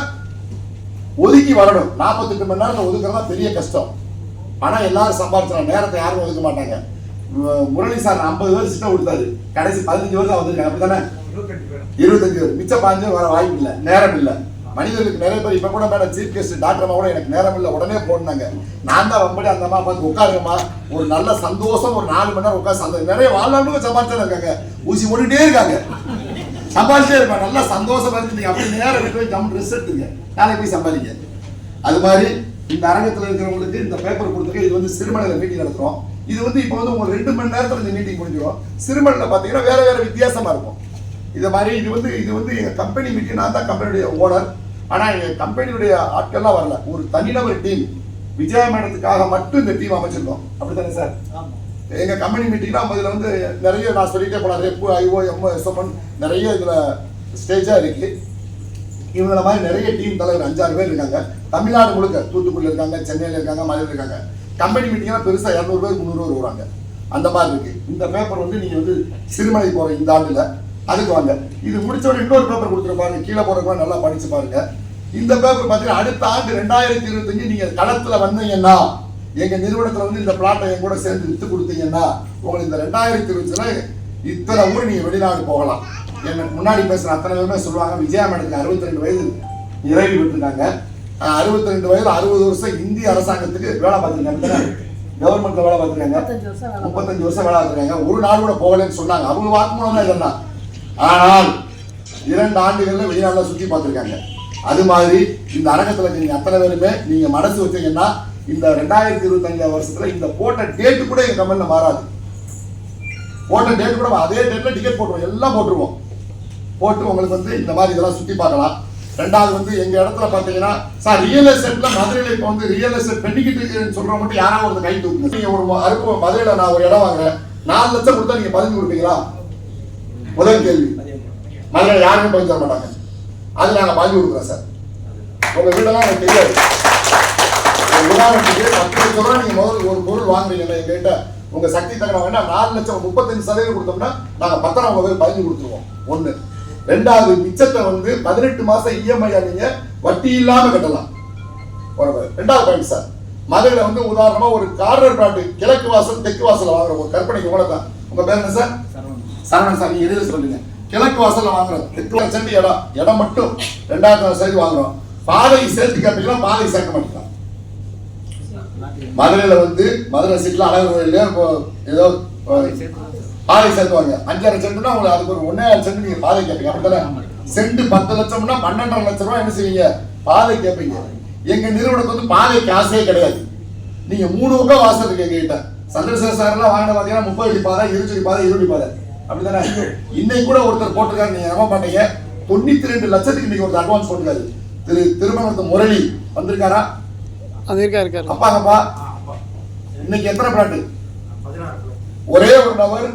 ஒதுக்கி வரணும். 48 மணி நேரத்தை ஒதுக்குறதா பெரிய கஷ்டம். பணம் எல்லாரும் சம்பாதிச்சிடலாம், நேரத்தை யாரும் ஒதுக்க மாட்டாங்க. முரளி சார் 50 பேர் சிஸ்டம் கொடுத்தாரு, கடைசி 15 பேர் தான் வந்திருக்காங்க. அப்படித்தானே? 25 பேர், மிச்சம் 15 பேர் வர வாய்ப்பு இல்லை, நேரம் இல்லை. மனிதர்களுக்கு நிறைய பேர் இப்ப கூட மேடம் சீஃப் கெஸ்ட் டாக்டர் அம்மா கூட எனக்கு நேரம் இல்லை உடனே போனாங்க. நான் தான் வம்படி அந்த அம்மா பார்த்து உட்காருங்கம்மா, ஒரு நல்ல சந்தோஷம் ஒரு 4 மணி நேரம் உட்காந்து நிறைய வாழ்நாளுக்கு சம்பாதிச்சா இருக்காங்க, ஊசி ஓடிட்டே இருக்காங்க, சம்பாதிச்சே இருப்பாங்க. நல்லா சந்தோஷமா இருக்கு. அப்படி நேரம் விட்டு ஜம் ட்ரெஸ் எடுத்துங்க, நாளைக்கு போய் சம்பாதிங்க. அது மாதிரி இந்த அரங்கத்தில் இருக்கிறவங்களுக்கு இந்த பேப்பர் கொடுத்துருக்கு. இது வந்து சிறுமலையில் மீட்டிங் நடத்துறோம். இது வந்து இப்போ வந்து உங்களுக்கு 2 மணி நேரத்தில் இந்த மீட்டிங் முடிஞ்சிடும். சிறுமலையில் பார்த்தீங்கன்னா வேற வேற வித்தியாசமா இருக்கும். இது மாதிரி இது வந்து எங்கள் கம்பெனி மீட்டிங். நான் தான் கம்பெனியுடைய ஓனர். ஆனால் எங்கள் கம்பெனியுடைய ஆட்கள்லாம் வரல, ஒரு தனிநபர் டீம் விஜயா மேடத்துக்காக மட்டும் இந்த டீம் அமைச்சிருக்கோம். அப்படித்தானே சார்? எங்கள் கம்பெனி மீட்டிங்னா இதில் வந்து நிறைய நான் சொல்லிட்டே போனேன். ரெப்பு, ஐஓ, எம்ஓ, எஸ்எம்என் நிறைய இதில் ஸ்டேஜாக இருக்கு. இவங்கள மாதிரி நிறைய டீம் தலைவர் 5-6 பேர் இருக்காங்க. தமிழ்நாடு முழுக்க தூத்துக்குடியில் இருக்காங்க, சென்னையில் இருக்காங்க, மதுரையில் இருக்காங்க. கம்பெனி மீட்டிங்லாம் பெருசாக 200 பேர் 300 பேர் வருவாங்க. அந்த மாதிரி இருக்கு. இந்த பேப்பர் வந்து நீங்கள் வந்து சிறுமலை போகிற இந்த ஆண்டில் அதுக்கு வாங்க. இது முடிச்சோட இன்னொரு பேப்பர் கொடுத்துருப்பாங்க, கீழே போகிறப்ப நல்லா படிச்சு பாருங்க. இந்த பேப்பர் பார்த்தீங்கன்னா அடுத்த ஆண்டு 2025 நீங்கள் களத்தில் வந்தீங்கன்னா எங்கள் நிறுவனத்தில் வந்து இந்த பிளாட்டை என் கூட சேர்ந்து விற்று கொடுத்தீங்கன்னா உங்களுக்கு இந்த 2025 இத்தனை ஊர் நீங்கள் வெளிநாடு போகலாம். எனக்கு முன்னாடி பேசுகிற அத்தனை பேருமே சொல்லுவாங்க, விஜயா மேடத்துக்கு 62 வயது நிறைவு விட்டுருக்காங்க. 62 வயது 60 வருஷம் இந்திய அரசாங்கத்துக்கு வேலை பார்த்துருக்காங்க. கவர்மெண்ட்ல வேலை பார்த்துருக்காங்க. 35 வருஷம் வேலை பார்த்துருக்காங்க. ஒரு நாள் கூட போகலன்னு சொன்னாங்க. அவங்க வாக்குமூலம் தான் இதெல்லாம். ஆனால் 2 ஆண்டுகள்ல வெளிநாடுல சுற்றி பார்த்துருக்காங்க. அது மாதிரி இந்த அரங்கத்துல நீங்க அத்தனை பேருமே நீங்க மனசு வச்சீங்கன்னா இந்த 2025 வருஷத்துல இந்த போட்ட டேட்டு கூட எங்க கம்பெனில மாறாது. போட்ட டேட் கூட அதே டேட்ல டிக்கெட் போட்டுருவோம், எல்லாம் போட்டுருவோம். போட்டு உங்களுக்கு வந்து இந்த மாதிரி இதெல்லாம் சுற்றி பார்க்கலாம். ரெண்டாவது வந்து எங்க இடத்துல பாத்தீங்கன்னா சார் ரியல் எஸ்டேட்ல மதுரையில இப்போ வந்து ரியல் எஸ்டேட் பெண்டிக்கிட்டு இருக்குன்னு சொல்ற மட்டும் யாராவது ஒரு கை தூக்குங்க. நீங்க ஒரு அறுப்பு மதுரையில நான் ஒரு இடம் வாங்குறேன், 4 லட்சம் கொடுத்தா நீங்க பதிஞ்சு கொடுப்பீங்களா? முதல் கேள்வி. மதுரையில யாருமே பதிஞ்சு தர மாட்டாங்க. அது நாங்க பதிஞ்சு கொடுக்குறோம் சார். உங்க வீடெல்லாம் எனக்கு தெரியாது. உதாரணத்துக்கு 10 லட்சம் ரூபாய் நீங்க முதல் ஒரு பொருள் வாங்குறீங்கன்னா எங்ககிட்ட உங்க சக்தி தகவல் வேணா 4 லட்சம் 35% கொடுத்தோம்னா நாங்க 10 உங்க பேர் பதிஞ்சு கொடுத்துருவோம். ஒண்ணு. ரெண்டாவது மிச்சத்தை வந்து 18 மாசம் இஎம்ஐ நீங்க வட்டி இல்லாம கட்டலாம். ரெண்டாவது பாயிண்ட் சார், மதுரையில வந்து உதாரணமா ஒரு கார்னர் பிளாட் கிழக்கு வாசல் தெற்கு வாசல் வாங்குற ஒரு கற்பனைக்கு உங்களதான். உங்க பேர் என்ன சார்? சரவணன் சார். நீங்க எதிர சொல்லுங்க. கிழக்கு வாசல்ல வாங்குறோம், தெற்கு சென்ட் இடம் மட்டும் 2000 சைடு வாங்குறோம். பாதை சேர்த்து கேட்டீங்கன்னா பாதை சேர்க்க மாட்டேங்கிறான். மதுரையில வந்து மதுரை சீட்ல அழகு கோயில ஏதோ பாதை சேர்த்துவாங்க. 5,000 சென்ட்னா உங்களுக்கு அதுக்கு ஒரு 1,000 சென்ட் நீங்க பாதை கேட்பீங்க. அப்படித்தானே? சென்ட் 10 லட்சம்னா 12.5 லட்சம் ரூபாய் என்ன செய்வீங்க? பாதை கேட்பீங்க. எங்க நிறுவனத்துக்கு வந்து பாதை காசே கிடையாது. நீங்க 3 பக்கம் வாசல் இருக்கு எங்ககிட்ட. சந்திரசேகர் சார் எல்லாம் வாங்கின பாத்தீங்கன்னா 30 அடி பாதை, 20 அடி பாதை, 20 அடி பாதை. அப்படித்தானே? இன்னைக்கு கூட ஒருத்தர் போட்டிருக்காரு, நீங்க நம்ப மாட்டீங்க, 92 லட்சத்துக்கு இன்னைக்கு ஒருத்தர் அட்வான்ஸ் போட்டிருக்காரு. திருமணத்து முரளி வந்திருக்காரா? அப்பாங்கப்பா இன்னைக்கு எத்தனை பிளாட்? ஒரே ஒரு நபர்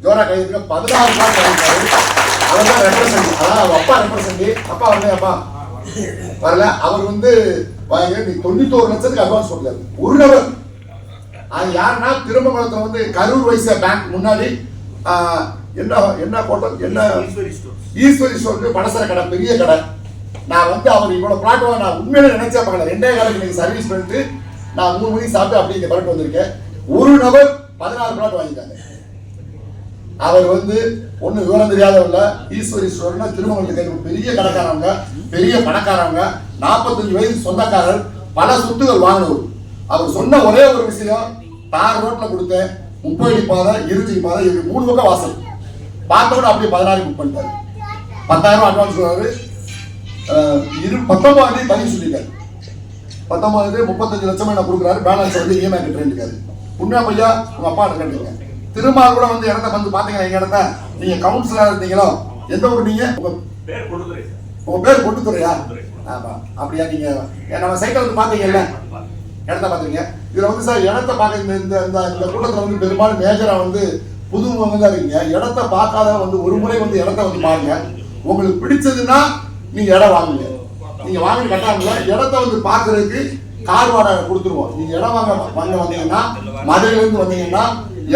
ஜோரா கைதுக்கு 16 பிளாட் வாங்கிட்டாரு. அவர்தான் ரெப்ரசன்ட். அதான் அப்பா ரெப்ரசன்ட். அப்பா வரல, அப்பா வரல. அவர் வந்து 91 லட்சத்துக்கு அட்வான்ஸ் போட்டாரு ஒரு நபர். அது யாருன்னா திருமங்கலத்துல வந்து கரூர் வைசியா பேங்க் முன்னாடி என்ன ஹோட்டல், என்ன ஈஸ்வரி ஸ்டோர் பலசர கடை, பெரிய கடை. நான் வந்து அவர் இவ்வளவு பிளாட் வாங்க நான் உண்மையிலே நினைச்சே பார்க்கல. 2 காலுக்கு நீங்க சர்வீஸ் பண்ணிட்டு நான் 3 மணிக்கு சாப்பிட்டு அப்படி இந்த பிளாட் வந்திருக்கேன். ஒரு நபர் 16 பிளாட் வாங்கிட்டாங்க. அவர் வந்து ஒண்ணு விவரம் தெரியாதவங்க. ஈஸ்வரி ஸ்டோர்னா திருமங்கலத்துக்கு பெரிய கடைக்காரவங்க, பெரிய பணக்காரவங்க, 45 வயது சொந்தக்காரர், பல சொத்துகள் வாங்கினவர். அவர் சொன்ன ஒரே ஒரு விஷயம், தார் ரோட்ல கொடுத்தேன், 30 அடி பாதை, 20 அடி பாதை, 3 பக்கம் வாசல். பார்த்தோட அப்படியே 16 புக் பண்ணிட்டாரு. 10,000 அட்வான்ஸ் கொடுத்தாரு. 19 பதிவு சொல்லிட்டாரு. 19 35 லட்சம் என்ன கொடுக்குறாரு. பேலன்ஸ் வந்து இஎம்ஐ கட்டுறாரு. உண்மையா பையா உங்க அப்பா கட்டுறீங்க. திருமால் கூட வந்து இடத்த வந்து பாத்தீங்கன்னா எங்க இடத்த நீங்க கவுன்சிலரா இருந்தீங்களோ, எந்த ஊர் நீங்க? உங்க பேர் பொட்டுத்துறையா? ஆமா. அப்படியா? நீங்க நம்ம சைக்கிள் வந்து பாத்தீங்கல்ல, இடத்த பாத்தீங்க. இதுல வந்து சார் இடத்த பாக்க இந்த கூட்டத்துல வந்து பெரும்பாலும் மேஜரா வந்து புதுமுகங்க தான் இருக்கீங்க. இடத்த பார்க்காத வந்து ஒரு முறை வந்து இடத்த வந்து பாருங்க. உங்களுக்கு பிடிச்சதுன்னா நீங்க இடம் வாங்குங்க. நீங்க வாங்கி கட்டாமல இடத்த வந்து பாக்குறதுக்கு கார் வாடகை கொடுத்துருவோம். நீங்க இடம் வாங்க வந்தீங்கன்னா, மதுரையில இருந்து வந்தீங்கன்னா,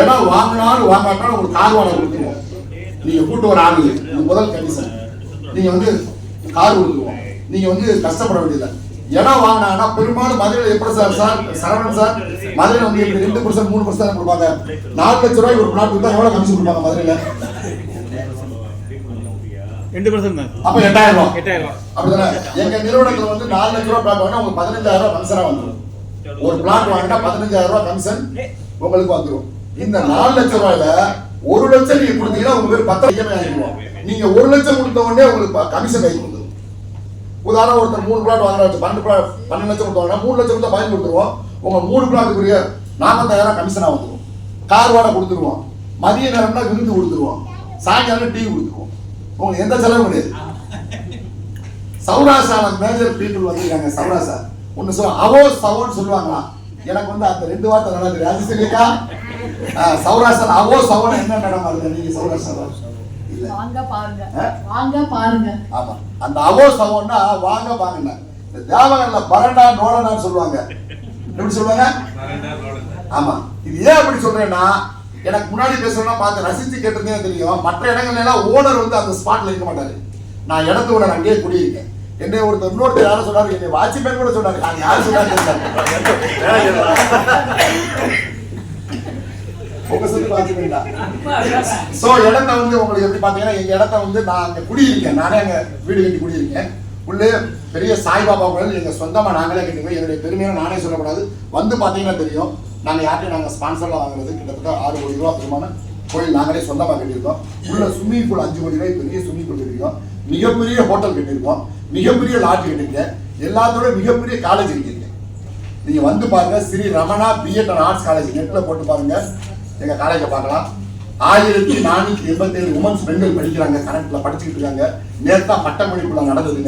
இடம் வாங்கினாலும் வாங்காட்டாலும் உங்களுக்கு கார் வாடகை கொடுத்துருவோம். நீங்க கூட்டு வர ஆளுங்க, இது முதல் கண்டிஷன். நீங்க வந்து கார் கொடுத்துருவோம். நீங்க வந்து கஷ்டப்பட வேண்டியதில்லை. இடம் வாங்கினாங்கன்னா பெரும்பாலும் மதுரையில் எப்படி சார் சரவணன் சார் மதுரையில் வந்து எப்படி 2% 3% கொடுப்பாங்க. 4 லட்சம் ரூபாய் ஒரு பிளாட் கொடுத்தா எவ்வளவு கமிஷன் கொடுப்பாங்க மதுரையில? 2% தான். அப்ப 8,000 ரூபாய். அப்படிதானே? எங்க நிறுவனத்துல வந்து 4 லட்சம் ரூபாய் பிளாட் வாங்கினா உங்களுக்கு 15,000 ரூபாய் கமிஷனா வந்துடும். ஒரு பிளாட் வாங்கினா 15,000 ரூபாய் கமிஷன் உங்களுக்கு வந்துடும். இந்த 4 லட்சம் ரூபாயில 1 லட்சம் நீங்க கொடுத்தீங்கன்னா உங்களுக்கு 10 இஎம்ஐ ஆகிடுவோம். நீங்க 1 லட்சம் கொடுத்த உடனே உங்களுக்கு கமிஷன் ஆகி கொடுத்துரும். உதாரணம் ஒருத்தர் 3 பிளாட் வாங்குறாரு, 12 லட்சம் கொடுத்தாங்கன்னா 3 லட்சம் கொடுத்தா பயன் கொடுத்துருவோம். உங்க 3 பிளாட்டுக்குரிய 40,000 கமிஷனா வந்துடும். கார் வாடகை கொடுத்துருவோம். மதிய நேரம்னா விருந்து கொடுத்துருவோம். சாயங்காலம் டீ கொடுத்துருவோம். உங்களுக்கு எந்த செலவும் கிடையாது. சௌராஷ்டிரால மேஜர் பீப்புள் வந்திருக்காங்க. சௌராஷ்டிரா ஒன்னு சொல்ல அவோ சவோன்னு சொல்லுவாங்களா? எனக்கு வந்து அந்த 2 வார்த்தை நல்லா தெரியும். அது சரியா? சௌராஷ்டிரா அவோ சவோன்னு என்ன மேடம் அது? நீங்க சௌராஷ்டிரா இல்ல வாங்க பாருங்க, வாங்க பாருங்க. ஆமா, அந்த அவோ சவோன்னா வாங்க பாருங்க. இந்த தேவகன்ல பரண்டா நோடனான்னு சொல்லுவாங்க. எப்படி சொல்லுவாங்க? ஆமா. இது ஏன் அப்படி சொல்றேன்னா, எனக்கு முன்னாடி பேசுறேன்னா பார்த்து ரசிச்சு கேட்டதே தெரியும். மற்ற இடங்கள்ல எல்லாம் ஓனர் வந்து அந்த ஸ்பாட்ல இருக்க மாட்டாரு. நான் இடத்து ஓனர் அங்கேயே குடியிருக்கேன். என்னை இன்னொருத்தர் யாரும் சொன்னாரு, என்னை வாட்ச்மேன் கூட சொன்னாரு. நான் யாரு சொன்னாரு சோ இடத்த வந்து உங்களுக்கு எப்படி பாத்தீங்கன்னா, எங்க இடத்த வந்து நான் அங்க குடியிருக்கேன். நானே அங்க வீடு கட்டி குடியிருக்கேன். உள்ளே பெரிய சாய்பாபா கோயில் எங்க சொந்தமா நாங்களே கட்டிருக்கோம். என்னுடைய பெருமையை நானே சொல்லக்கூடாது. வந்து பாத்தீங்கன்னா தெரியும். நாங்க யார்ட்டையும் நாங்க ஸ்பான்சர்லாம் வாங்குறது கிட்டத்தட்ட 6 கோடி ரூபாய் பெருமான கோயில் நாங்களே சொந்தமா கட்டியிருக்கோம். உள்ள ஸ்விம்மிங் பூல் 5 கோடி ரூபாய் பெரிய ஸ்விம்மிங் பூல் கட்டியிருக்கோம். மிகப்பெரிய ஹோட்டல் கட்டியிருக்கோம். மிகப்பெரிய லாட்ஜ் கட்டியிருக்கேன். எல்லாத்தோட மிகப்பெரிய காலேஜ் கட்டியிருக்கேன். நீங்க வந்து பாருங்க, Sri Ramana B.Ed and arts college நெட்ல போட்டு பாருங்க. எங்க காலேஜை பார்க்கலாம். 1487 உமன்ஸ் பெண்கள் படிக்கிறாங்க. கரண்ட்ல படிச்சுக்கிட்டு இருக்காங்க. நேத்தா பட்டமளிப்புல நடந்தது.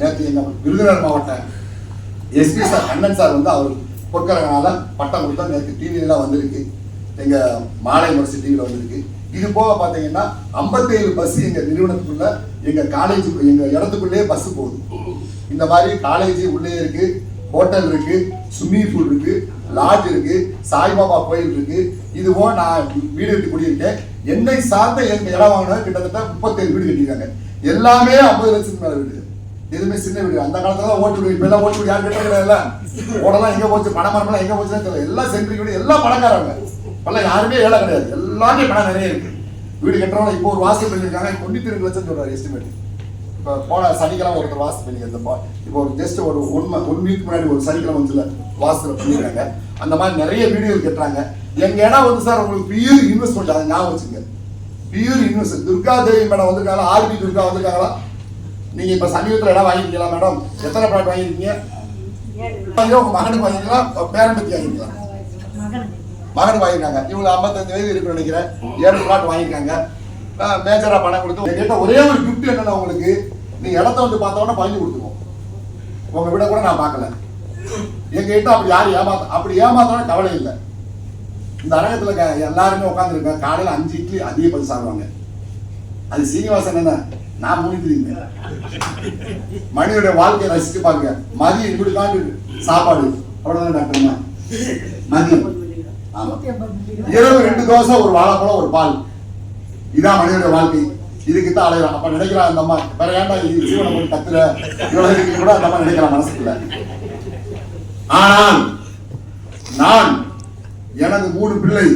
நேற்று எங்க விருதுநகர் மாவட்ட எஸ்பி சார் கண்ணன் சார் வந்து அவர் பொற்கரங்கனால பட்டம் கொடுத்தா நேற்று டிவிலாம் வந்திருக்கு. எங்க மாலை முரசு டிவியில் வந்திருக்கு. இது போக பார்த்தீங்கன்னா 57 பஸ் எங்க நிறுவனத்துக்குள்ள எங்க காலேஜ் எங்க இடத்துக்குள்ளேயே பஸ் போகுது. இந்த மாதிரி காலேஜ் உள்ளே இருக்கு, ஹோட்டல் இருக்கு, ஸ்விம்மிங் பூல் இருக்கு, லாட்ஜ் இருக்கு, சாய்பாபா கோயில் இருக்கு. இதுவோ நான் வீடு கட்டி குடியிருக்கேன். என்னை சார்ந்த எங்க இடம் வாங்கினா கிட்டத்தட்ட 37 வீடு கட்டியிருக்காங்க. எல்லாமே 50 லட்சத்துக்கு மேல வீடு. எதுவுமே சின்ன வீடு. அந்த காலத்துல ஓட்டு வீடு, இப்ப எல்லாம் ஓட்டு வீடு யாரும் கட்டுறதுல ஓடலாம் எங்க போச்சு, பணமரம்லாம் எங்க போச்சுன்னு தெரியல. எல்லாம் சென்ட்ரிக் வீடு, எல்லாம் பணக்காரங்க. இப்பெல்லாம் யாருமே ஏழை கிடையாது. எல்லாமே பணம் நிறைய இருக்கு. வீடு கட்டுறவங்க இப்போ ஒரு வாசல் பண்ணிருக்காங்க. 92 லட்சம் சொல்றாரு எஸ்டிமேட். இப்போ போன சனிக்கிழமை ஒருத்தர் வாசல் பண்ணிக்க. இப்போ ஒரு ஜஸ்ட் ஒரு 1 வீக் முன்னாடி ஒரு சனிக்கிழமை வந்து வாசல் பண்ணிருக்காங்க. அந்த மாதிரி நிறைய வீடுகள் கட்டுறாங்க. எங்க இடம் வந்து சார் உங்களுக்கு பியூர் இன்வெஸ்ட்மெண்ட். அதை ஞாபகம் வச்சுங்க. Pure invest. Durga Devi madam வந்திருக்காங்களா? ஆர்பி துர்கா வந்திருக்காங்களா? நீங்க இப்ப சமீபத்தில் இடம் வாங்கிருக்கீங்களா மேடம்? எத்தனை பிளாட் வாங்கிருக்கீங்க? உங்க மகனுக்கு வாங்கிக்கலாம், பேரம்பத்தி வாங்கிக்கலாம். மகனுக்கு வாங்கிருக்காங்க. இவங்க 55 வயது இருக்குன்னு நினைக்கிறேன். 7 பிளாட் வாங்கிருக்காங்க. மேஜரா பணம் கொடுத்து கேட்ட ஒரே ஒரு கிஃப்ட் என்னன்னா, உங்களுக்கு நீங்க இடத்த வந்து பார்த்தோன்னா பழி கொடுத்துருவோம். உங்க விட கூட நான் பார்க்கல. எங்க கிட்ட அப்படி யாரும் அப்படி ஏமாத்தோன்னா கவலை இல்லை. இந்த அரங்கத்துல எல்லாருமே உட்காந்துருக்காங்க. காலையில 5 இட்லி அதிக பதில் சாப்பிடுவாங்க. அது சீனிவாசன் என்ன, நான் முடிக்கிறீங்க. மனிதனுடைய வாழ்க்கையை ரசிச்சு பாருங்க. மதியம் இப்படி காட்டு சாப்பாடு அவ்வளவுதான் டாக்டர். மதியம் ஆமா, இரவு 2 தோசை, ஒரு வாழைப்பழம், ஒரு பால். இதான் மனிதனுடைய வாழ்க்கை, இதுக்கு தான் அலையிறான். அப்ப நினைக்கிறான் அந்த அம்மா, வேற ஏன்டா ஜீவனை போய் கத்துற இவ்வளவு கூட அந்த அம்மா நினைக்கிறான் மனசுக்குள்ள. ஆனால் நான் எனது 3 பிள்ளை,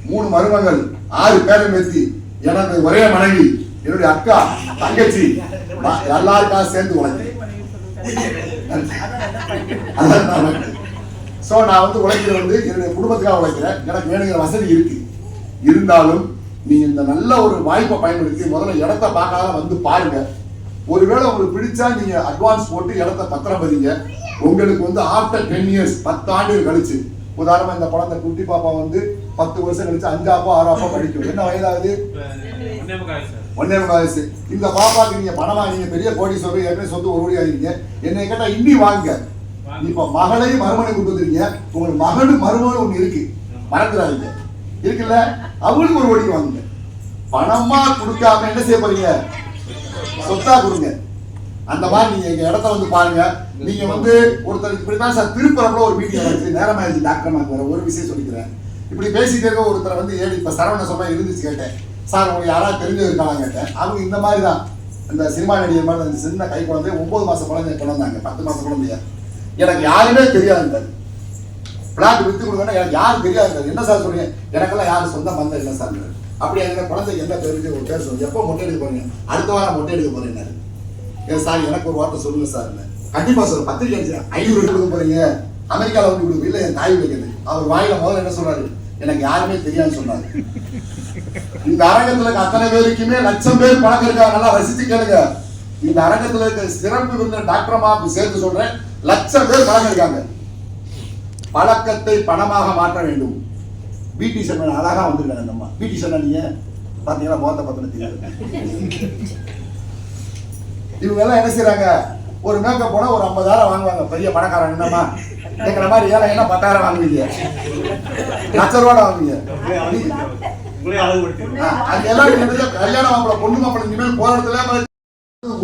3 மருமகள், 6 பேரை மெத்தி, எனது ஒரே மனைவி, என்னுடைய அக்கா, தங்கச்சி எல்லாருக்காக சேர்ந்து உழைக்கிறேன். சோ நான் வந்து உழைக்கிறது என்னுடைய குடும்பத்துக்காக உழைக்கிறேன். எனக்கு வேணுங்கிற வசதி இருக்கு. இருந்தாலும் நீங்க இந்த நல்ல ஒரு வாய்ப்பை பயன்படுத்தி முதல்ல இடத்த பார்க்காத வந்து பாருங்க. ஒருவேளை உங்களுக்கு பிடிச்சா நீங்க அட்வான்ஸ் போட்டு இடத்த பத்திரம் பதிங்க. உங்களுக்கு வந்து ஆஃப்டர் 10 இயர்ஸ் 10 ஆண்டுகள் கழிச்சு, உதாரணமா இந்த குழந்தை குட்டி பாப்பா வந்து 10 வருஷம் கழிச்சு 5 ஆப்பா 6 ஆப்பா படிக்கும். என்ன வயதாகுது? 1.25 வயசு. இந்த பாப்பாக்கு நீங்க பணமா, நீங்க பெரிய கோடீஸ்வரர், ஏற்கனவே சொத்து 1 கோடி ஆகிறீங்க. என்னை கேட்டா இண்டி வாங்க. இப்ப மகளையும் மருமனை கொண்டு வந்துருக்கீங்க. உங்களுக்கு மகனும் மருமகனும் ஒண்ணு இருக்கு, மறந்துடாதீங்க. இருக்குல்ல, அவங்களுக்கு 1 கோடிக்கு வாங்குங்க. பணமா கொடுக்காம என்ன செய்ய போறீங்க? சொத்தா கொடுங்க. அந்த மாதிரி நீங்க எங்க இடத்த வந்து பாருங்க. நீங்க வந்து ஒருத்தர் இப்படிதான் சார் திருப்பரப்புல ஒரு மீட்டிங் நடந்துச்சு, நேரமாயிருச்சு, டாக்டர் மாக்கு வர ஒரு விஷயம் சொல்லிக்கிறேன். இப்படி பேசிட்டே இருக்க ஒருத்தர் வந்து ஏடி இப்ப சரவண சொன்னா இருந்துச்சு, கேட்டேன் சார் உங்களுக்கு யாராவது தெரிஞ்சு இருக்காங்க கேட்டேன். அவங்க இந்த மாதிரி தான், இந்த சினிமா நடிகர் மாதிரி அந்த சின்ன கை குழந்தை 9 மாச குழந்தைய குழந்தாங்க, 10 மாச குழந்தைய. எனக்கு யாருமே தெரியாது. பிளாட் வித்து கொடுக்கணும், எனக்கு யாரும் தெரியாது. என்ன சார் சொல்றீங்க? எனக்கெல்லாம் யாரும் சொந்த பந்தம் இல்லை சார். அப்படி அந்த குழந்தைக்கு என்ன தெரிஞ்சு ஒரு பேர் சொல்லுங்க. எப்போ மொட்டை எடுக்க போறீங்க? அடுத்த வாரம் மொட்டை எடுக்க போறேன். ஏன் சார் எனக்கு ஒரு வார்த்தை சொல்லுங்க சார். கண்டிப்பா சார், பத்திரிக்கை 500 கொடுக்க போறீங்க, அமெரிக்காவில் வந்து கொடுக்க இல்லை, என் தாய் வைக்கிறது. அவர் வாயில முதல்ல என்ன சொல்றாரு? எனக்கு யாருமே தெரியாதுன்னு சொன்னாரு. இந்த அரங்கத்துல இருக்க அத்தனை பேருக்குமே லட்சம் பேர் பழக்கம் இருக்காங்க. நல்லா ரசிச்சு கேளுங்க. இந்த அரங்கத்துல இருக்க சிறப்பு விருந்தினர் டாக்டர் அம்மா சேர்த்து சொல்றேன், லட்சம் பேர் பழக்கம் இருக்காங்க. பழக்கத்தை பணமாக மாற்ற வேண்டும். பிடி சன் அழகா வந்திருக்காங்க அந்த அம்மா. பிடி சன் நீங்க பாத்தீங்கன்னா மோத்த பத்தின தெரியாது. இவங்க எல்லாம் என்ன செய்யறாங்க? ஒரு மேக்கப் போனா ஒரு 50,000 வாங்குவாங்க. பெரிய பணக்காரன் என்னமா கேட்கிற மாதிரி ஏழை என்ன 10,000 வாங்குவீங்க, லட்ச ரூபாய் வாங்குவீங்க. அது எல்லாம் கல்யாணம் மாப்பிள்ள பொண்ணு மாப்பிள்ள இனிமேல் போற இடத்துல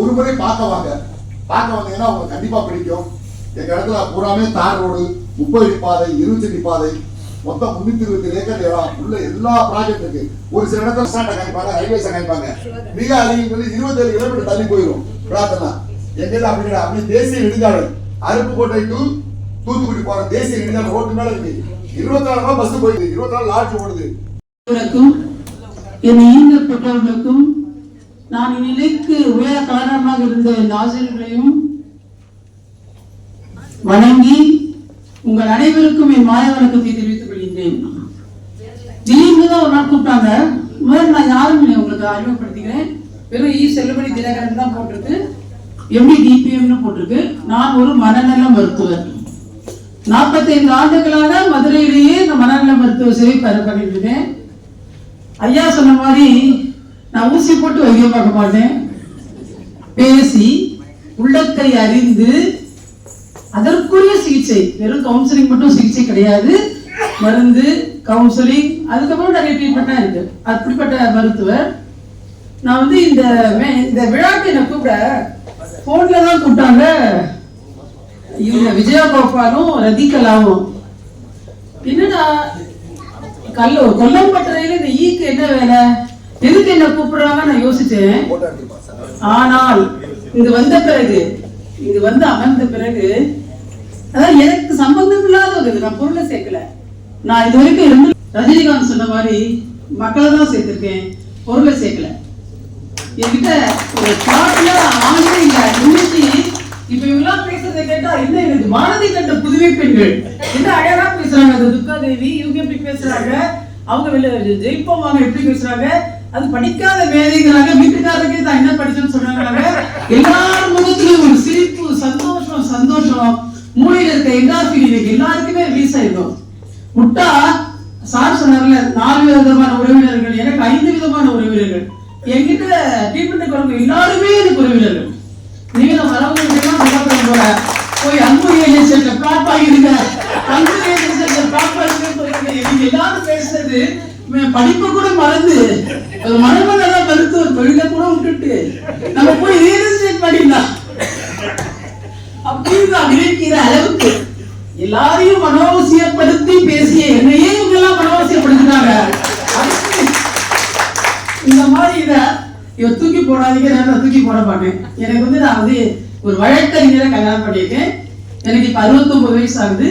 ஒரு முறை பார்க்க வாங்க. பார்க்க வந்தீங்கன்னா உங்களுக்கு கண்டிப்பா பிடிக்கும். எங்க இடத்துல பூராமே தார் ரோடு, 30 அடி பாதை, 20 அடி பாதை, மொத்தம் 320 ஏக்கர் இடம் உள்ள எல்லா ப்ராஜெக்ட் இருக்கு. ஒரு சில இடத்துல ஸ்டாண்டை காமிப்பாங்க, ஹைவேஸை காமிப்பாங்க. மிக அதிகம் 27 கிலோமீட்டர் தள்ளி போயிடும் பிரார்த்தனா. எங்கெல்லாம் அப்படி அப்படி தேசிய நெடுஞ்சாலை அருப்புக்கோட்டை டு தூத்துக்குடி போற தேசிய நெடுஞ்சாலை ரோட்டு மேல இருக்கு. 24 ரூபாய் பஸ் போயிடுது, 24 லாட்ஜ் ஓடுது. என் ஈந்த பெற்றோர்களுக்கும் நான் இந்நிலைக்கு உயர காரணமாக இருந்த இந்த ஆசிரியர்களையும் வணங்கி உங்கள் அனைவருக்கும் என் மாய வணக்கத்தை தெரிவித்துக் கொள்கின்றேன். திடீர்னு தான் ஒரு நாள் கூப்பிட்டாங்க. முதல்ல நான் யாரும் இல்லை, உங்களுக்கு அறிமுகப்படுத்திக்கிறேன். வெறும் செல்லுபடி தினகரன் தான் போட்டிருக்கு, எப்படி டிபிஎம்னு போட்டிருக்கு. நான் ஒரு மனநல மருத்துவர். 45 ஆண்டுகளாக மதுரையிலேயே இந்த மனநல மருத்துவ சேவை பண்ணிட்டு இருக்கேன். ஐயா சொன்ன மாதிரி நான் ஊசி போட்டு வைத்தியம் பார்க்க மாட்டேன். பேசி உள்ளத்தை அறிந்து அதற்குரிய சிகிச்சை, வெறும் கவுன்சிலிங் மட்டும் சிகிச்சை கிடையாது, மருந்து, கவுன்சிலிங், அதுக்கப்புறம் நிறைய ட்ரீட்மெண்டா இருக்கு. அப்படிப்பட்ட மருத்துவர். நான் வந்து இந்த விழாக்கு என்ன கூப்பிட போன்ல தான் கூப்பிட்டாங்க. இவங்க விஜயா கோபாலும் ரதிகலாவும். என்னடா கொல்லம்பட்டறையில இந்த ஈக்கு என்ன வேலை, எதுக்கு என்ன கூப்பிடுறாங்க நான் யோசிச்சேன். ஆனால் இங்க வந்த பிறகு, இங்க வந்து அமர்ந்த பிறகு, அதான் எனக்கு சம்பந்தம் இல்லாத ஒரு நான் பொருளை சேர்க்கல. நான் இது வரைக்கும் இருந்து ரஜினிகாந்த் சொன்ன மாதிரி மக்களை தான் சேர்த்திருக்கேன், பொருளை சேர்க்கல. என்கிட்ட ஒரு பாட்டுல ஆண்டே இல்ல. இன்னைக்கு இப்ப இவங்கெல்லாம் பேசுறதை கேட்டா என்ன, எனக்கு மானதி கண்ட புதுமை பெண்கள் என்ன அழகா பேசுறாங்க. அந்த துர்கா தேவி இவங்க எப்படி பேசுறாங்க, அவங்க ஜெயிப்போம் எப்படி பேசுறாங்க. அது படிக்காத மேதைகளாக வீட்டுக்காரருக்கே தான் என்ன படிச்சோன்னு சொன்னாங்க. எல்லாரும் முகத்திலும் ஒரு சிரிப்பு, சந்தோஷம். மூளையில இருக்க என்டார்பின் எல்லாருக்குமே ரிலீஸ் ஆயிருக்கும். முட்டா சார் சொன்னார்ல 4 விதமான உறவினர்கள், எனக்கு 5 விதமான உறவினர்கள். என்கிட்ட ட்ரீட்மெண்ட் வரவங்க எல்லாருமே எனக்கு உறவினர்கள். நீங்க வரவங்களுக்கெல்லாம் போல போய் அன்புரிய பிளாட் ஆகிருங்க, அன்புரிய பிளாட் ஆகிருங்க. எல்லாரும் பேசுறது படிப்பை கூட மறந்து ஒரு மனநல மருத்துவர் தொழில கூட விட்டுட்டு நம்ம போய் ரியல் எஸ்டேட் பண்ணிடலாம் அப்படின்னு நினைக்கிற அளவுக்கு எல்லாரையும் மனோவசியப்படுத்தி பேசிய என்னையே இவங்க எல்லாம் மனோவசியப்படுத்தினாங்க. இந்த மாதிரி இவர் தூக்கி போடாதீங்க, நான் தூக்கி போட மாட்டேன். எனக்கு வந்து நான் வந்து ஒரு வழக்கறிஞரை கல்யாணம் பண்ணியிருக்கேன். எனக்கு இப்போ 69 வயசு ஆகுது.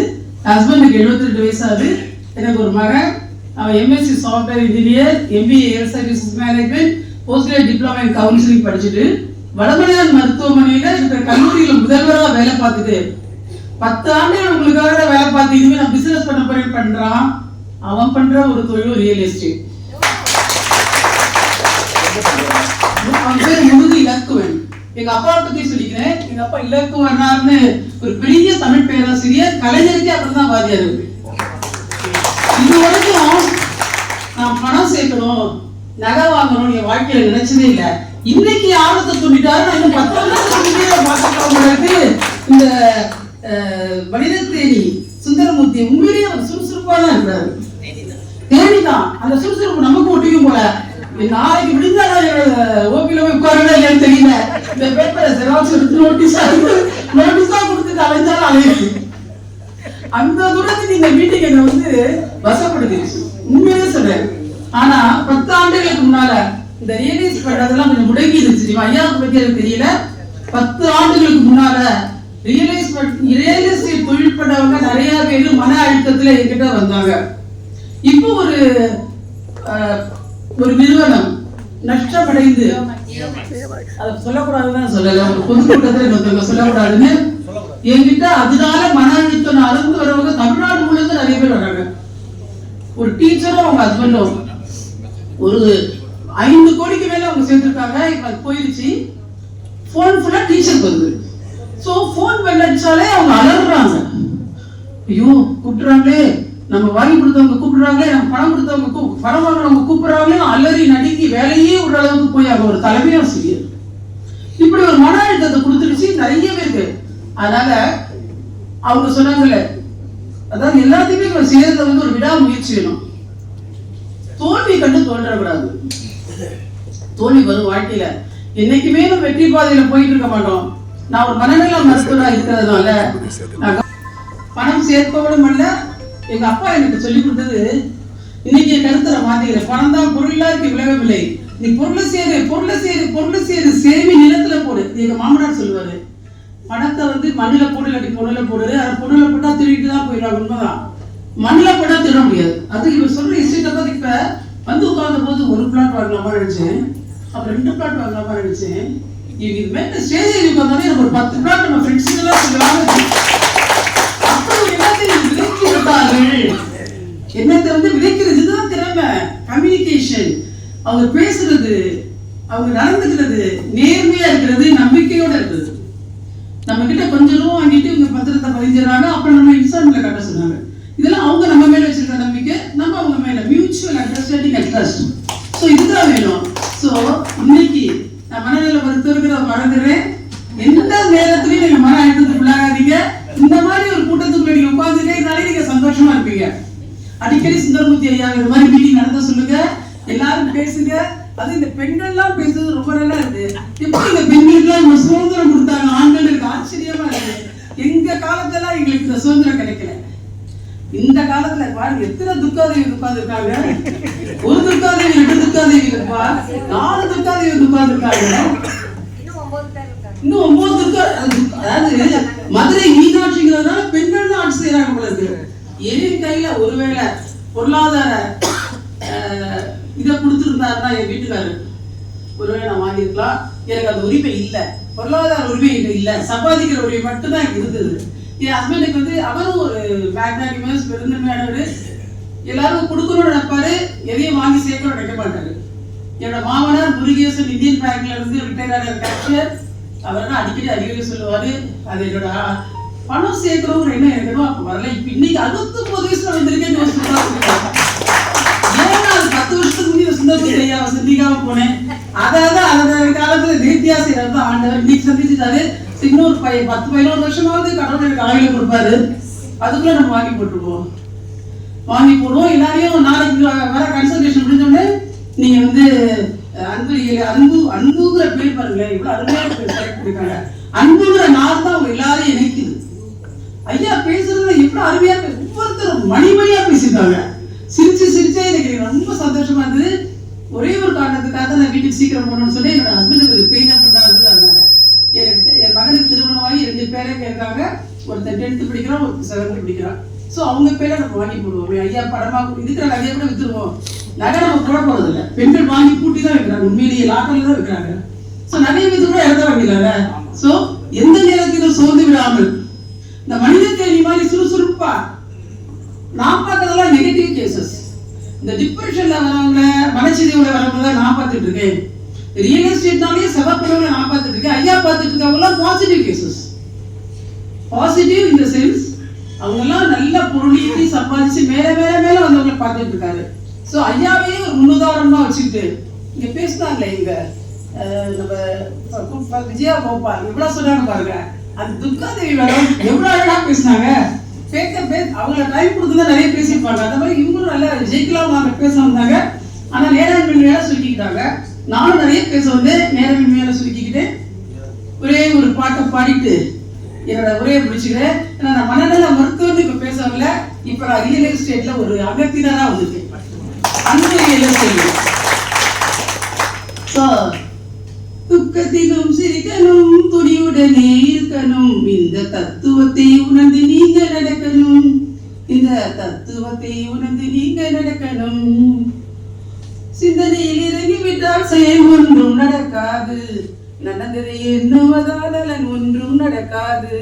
ஹஸ்பண்டுக்கு 72 வயசு ஆகுது. எனக்கு ஒரு மகன், அவன் MSc software engineer, MBA air services management, post graduate diploma in counselling படிச்சுட்டு வடமலையார் மருத்துவமனையில இருக்கிற கல்லூரியில முதல்வராக வேலை பார்த்துட்டு 10 ஆண்டுகள் உங்களுக்காக வேலை பார்த்து இனிமே நான் பிசினஸ் பண்ண போறேன் பண்றான். அவன் பண்ற ஒரு தொழில் ரியல் எஸ்டேட். அவன் பேர் முருகு இலக்குவன். எங்க அப்பா பத்தி சொல்லிக்கிறேன். எங்க அப்பா இலக்குவனார்னு ஒரு பெரிய தமிழ் பேராசிரியர், கலைஞருக்கே அப்படிதான் வாதியார். இது வரைக்கும் நான் பணம் சேர்க்கணும், நகை வாங்கணும் என் வாழ்க்கையில நினைச்சதே இல்லை. இன்னைக்கு ஆர்வத்தை தூண்டிட்டாரு. நான் இன்னும் 10 வருஷம் பார்த்துட்டு இந்த மனிதத்தேனி சுந்தரமூர்த்தி உண்மையிலேயே அவர் சுறுசுறுப்பா தான் இருக்கிறாரு. தேனிதான் அந்த சுறுசுறுப்பு நமக்கு ஒட்டிக்கும் போல. நாளைக்கு விடுந்தாலும் ஓபில போய் உட்காரவே இல்லைன்னு தெரியல. இந்த பேப்பரை ஜெராக்ஸ் எடுத்து நோட்டீஸா கொடுத்துட்டு அலைஞ்சாலும் அலையுது. அந்த தூரத்துக்கு இந்த மீட்டிங் என்னை வந்து வசப்படுத்திடுச்சு, உண்மையிலே சொல்றேன். ஆனா 10 ஆண்டுகளுக்கு முன்னால இந்த ரியலைஸ் பண்றதெல்லாம் கொஞ்சம் முடங்கி இருந்துச்சு. ஐயாவுக்கு பத்தி எனக்கு தெரியல. 10 ஆண்டுகளுக்கு முன்னால ரியல் எஸ்டேட் தொழில் பண்ணவங்க நிறைய பேர் மன அழுத்தத்துல என்கிட்ட வந்தாங்க. இப்போ ஒரு நிறுவனம் நஷ்டமடைந்து, அதை சொல்லக்கூடாதுன்னு சொல்லல, ஒரு பொதுக்கூட்டத்தில் சொல்லக்கூடாதுன்னு என்கிட்ட அதனால மன அழுத்தம் அளந்து வரவங்க தமிழ்நாடு முழுக்க நிறைய பேர் வராங்க. ஒரு டீச்சரும் அவங்க ஹஸ்பண்டும் ஒரு 5 கோடிக்கு மேல அவங்க சேர்த்திருக்காங்க. இப்ப அது போயிருச்சு. போன் ஃபுல்லா டீச்சருக்கு வருது. சோ போன் பண்ணாலே அவங்க அலறாங்க. ஐயோ கூப்பிடுறாங்களே, நம்ம வாங்கி கொடுத்தவங்க கூப்பிடுறாங்களே, நம்ம பணம் கொடுத்தவங்க பணம் வாங்குறவங்க கூப்பிடுறாங்களே, அலறி நடுங்கி வேலையே ஒரு அளவுக்கு போய் அவங்க ஒரு தலைமையாசிரியர் இப்படி ஒரு மன அழுத்தத்தை கொடுத்துருச்சு நிறைய பேருக்கு. அதனால அவங்க சொன்னாங்கல்ல, அதாவது எல்லாத்தையுமே நம்ம செய்யறத வந்து ஒரு விடாமுயற்சி வேணும். தோல்வி கண்டு தோன்றக்கூடாது. தோல்வி வரும் வாழ்க்கையில. என்னைக்குமே நம்ம வெற்றி பாதையில போயிட்டு இருக்க மாட்டோம். நான் ஒரு மனநல மருத்துவரா இருக்கிறதுனால பணம் சேர்ப்பவனும் அல்ல. எங்க அப்பா எனக்கு சொல்லி கொடுத்தது, இன்னைக்கு என் கருத்துல மாத்திக்கிறேன். பணம் தான் பொருளா இருக்கு, விளைவில்லை. நீ பொருளை சேரு, பொருளை சேரு, பொருளை சேரு, சேமி நிலத்துல போடு. எங்க மாமனார் சொல்லுவாரு, பணத்தை வந்து மண்ணுல போடு, இல்லாட்டி பொருளை போடு. அதை பொருளை போட்டா திருவிட்டு தான் போயிடுவாங்க. உண்மைதான், மண்ணுல போட்டா திருட முடியாது. அதுக்கு இப்ப சொல்ற எஸ்டேட்டை பார்த்து இப்ப வந்து உட்கார்ந்த போது ஒரு பிளாட் வாங்கலாமா நினைச்சேன், அப்புறம் 2 பிளாட் வாங்கலாமா நினைச்சேன். இது மேல ஸ்டேஜ் உட்கார்ந்தாலே நம்ம ஒரு 10 பிளாட் நம்ம ஃப்ரெண்ட்ஸுக்கு எல்லாம் சொல்லுவாங்க. அப்படி எல்லாத்தையும் விலைக்கு விட்டார்கள். என்னத்தை வந்து விதைக்கிறதுதான் திறமை, கம்யூனிகேஷன். அவங்க பேசுறது, அவங்க நடந்துக்கிறது, நேர்மையா இருக்கிறது, நம்பிக்கையோட இருக்குது. நம்ம கிட்ட கொஞ்சம் ரூபா வாங்கிட்டு இவங்க பத்திரத்தை பதிஞ்சிடறாங்க. அப்புறம் நம்ம இன்ஸ்டால்மெண்ட்ல கட்ட சொன்னாங்க. இதெல்லாம் அவங்க நம்ம மேல வச்சிருக்க நம்பிக்கை, நம்ம அவங்க மேல mutual understanding and trust. So இதுதான் வேணும். ஸோ இன்னைக்கு நான் மனநல மருத்துவருக்கு மறந்துடுறேன். எந்த நேரத்திலையும் நீங்க மன அழுத்தத்துக்கு உள்ளாகாதீங்க. இந்த மாதிரி ஒரு கூட்டத்துக்குள்ள நீங்க உட்கார்ந்துட்டே இருந்தாலே நீங்க சந்தோஷமா இருப்பீங்க. அடிக்கடி சுந்தரமூர்த்தி ஐயா இந்த மாதிரி மீட்டிங் நடத்த சொல்லுங்க, எல்லாரும் பேசுங்க. அது இந்த பெண்கள்லாம் பேசுறது ரொம்ப நல்லா இருக்கு. எப்படி இந்த பெண்களுக்குலாம் நம்ம சுதந்திரம் கொடுத்தாங்க ஆண்களுக்கு, ஆச்சரியமா இருக்கு. எங்க காலத்துல எங்களுக்கு இந்த சுதந்திரம் கிடைக்கல. இந்த காலத்துல பாருங்க எத்தனை துர்காதேவி உட்கார்ந்துருக்காங்க. ஒரு துர்காதேவி, 2 துர்காதேவி இருப்பா, 4 துர்காதேவி உட்கார்ந்துருக்காங்க. இன்னும் 9 துர்கா. அதாவது மதுரை மீனாட்சிங்கிறதுனால பெண்கள் தான் ஆட்சி செய்யறாங்க போல இருக்கு. என் கையில ஒருவேளை பொருளாதார இதை கொடுத்துருந்தாருன்னா என் வீட்டுக்காரரு ஒருவேளை நான் வாங்கியிருக்கலாம். எனக்கு அந்த உரிமை இல்லை, பொருளாதார உரிமை இல்லை, சம்பாதிக்கிற உரிமை மட்டும்தான் எனக்கு இருந்தது. என் ஹஸ்பண்டுக்கு வந்து அவரும் ஒரு மேக்னானிமஸ் பெருந்தன்மையானவர். எல்லாரும் கொடுக்கணும்னு நினைப்பாரு, எதையும் வாங்கி சேர்க்கணும்னு நினைக்க மாட்டாரு. என்னோட மாமனார் முருகேசன் இந்தியன் பேங்க்ல இருந்து ரிட்டையர் ஆன கேஷியர். அவர் அடிக்கடி அறிவுரை சொல்லுவாரு. அது என்னோட பணம் சேர்க்கணுங்கிற என்ன எனக்கு அப்ப வரல. இப்ப இன்னைக்கு 69 வயசுல வந்திருக்கேன்னு ஏன்னா அது 10 வருஷத்துக்கு முன்னாடி சுந்தரமூர்த்தி ஐயாவை சந்திக்காம போனேன். அதாவது அந்த காலத்துல நேர்த்தியா செய்யறது ஆண்டவர் இன்னைக்கு சந்திச்சுட்டாரு. இன்னொரு 10-11 வருஷமாவது கடவுள் எனக்கு ஆயுள கொடுப்பாரு. அதுக்குள்ள நம்ம வாங்கி போட்டுருவோம். வாங்கி போடுவோம். எல்லாரையும் நாளைக்கு வர கன்சல்டேஷன் முடிஞ்சோடனே நீங்க வந்து அன்புங்கிற பேர் பாருங்களேன், இவ்வளவு அருமையான பேர் செலக்ட் பண்ணிருக்காங்க. அன்புங்கிற நாள் தான் அவங்க எல்லாரையும் இணைக்குது. ஐயா பேசுறதுல எவ்வளவு அருமையா ஒவ்வொருத்தரும் மணிமணியா பேசியிருக்காங்க. சிரிச்சு சிரிச்சே எனக்கு ரொம்ப சந்தோஷமா இருந்தது. ஒரே ஒரு காரணத்துக்காக தான் நான் வீட்டுக்கு சீக்கிரம் போகணும்னு சொல்லி என்னோட ஹஸ்பண்டுக்கு பெயின் அப்படின்னா அதனால எனக்கு என் மகனுக்கு திருமணமாகி 2 பேரே இருக்காங்க. ஒருத்தர் 10th படிக்கிறான், ஒருத்தர் 7th படிக்கிறான். ஸோ அவங்க பேரை நம்ம வாங்கி போடுவோம். ஐயா படமாக இருக்கிற நகையை கூட விற்றுருவோம். நகை நம்ம போட போகிறது இல்லை. பெண்கள் வாங்கி பூட்டி தான் வைக்கிறாங்க, உண்மையிலேயே லாக்கரில் தான் வைக்கிறாங்க. ஸோ நகையை விற்று கூட இறந்த வாங்கிடல. ஸோ எந்த நேரத்திலும் சோர்ந்து விடாமல் இந்த மனித தேனி மாதிரி சுறுசுறுப்பா நான் பார்க்கறதெல்லாம் நெகட்டிவ் கேசஸ். இந்த டிப்ரெஷன்ல வரவங்க, மனச்சிதைவுல வரவங்க நான் பார்த்துட்டு இருக்கேன். ரியல் எஸ்டேட்னாலே செவப்படவங்க நான் பார்த்துட்டு இருக்கேன். ஐயா பார்த்துட்டு இருக்கவங்கலாம் பாசிட்டிவ் கேசஸ். பாசிட்டிவ் இந்த சென்ஸ் அவங்கெல்லாம் நல்ல பொருளீட்டி சம்பாதிச்சு மேல மேல மேல வந்தவங்களை பார்த்துட்டு இருக்காரு. ஸோ ஐயாவையே ஒரு முன்னுதாரணமா வச்சுக்கிட்டு இங்க பேசினாங்களே இங்க நம்ம விஜயா கோபால் எவ்வளவு சொன்னாங்க பாருங்க. அந்த துர்காதேவி மேடம் எவ்வளவு அழகா பேசினாங்க. அவங்கள டைம் கொடுத்துதான் நிறைய பேசியிருப்பாங்க. அந்த மாதிரி இவங்களும் நல்லா ஜெயிக்கலாம் வாங்க பேச வந்தாங்க. ஆனா நேரம் மேல சுருக்கிக்கிட்டாங்க. நானும் நிறைய பேச வந்து நேரம் மேல சுருக்கிக்கிட்டு ஒரே ஒரு பாட்டை பாடிட்டு என்னோட உரையை முடிச்சுக்கிறேன். ஏன்னா நான் மனநல மருத்துவம் இப்ப பேச வரல. இப்ப நான் ரியல் எஸ்டேட்ல ஒரு அங்கத்தினரா வந்திருக்கேன். அந்த ரியல் எஸ்டேட் துக்கத்திலும் சிரிக்கணும், துணியுடனே இருக்கணும், இந்த தத்துவத்தை உணர்ந்து நீங்க நடக்கணும், இந்த தத்துவத்தை உணர்ந்து நீங்க நடக்கணும். சிந்தனையில் இறங்கிவிட்டால் செயல் ஒன்றும் நடக்காது, நடந்ததை எண்ணுவதால் நலன் ஒன்றும் நடக்காது.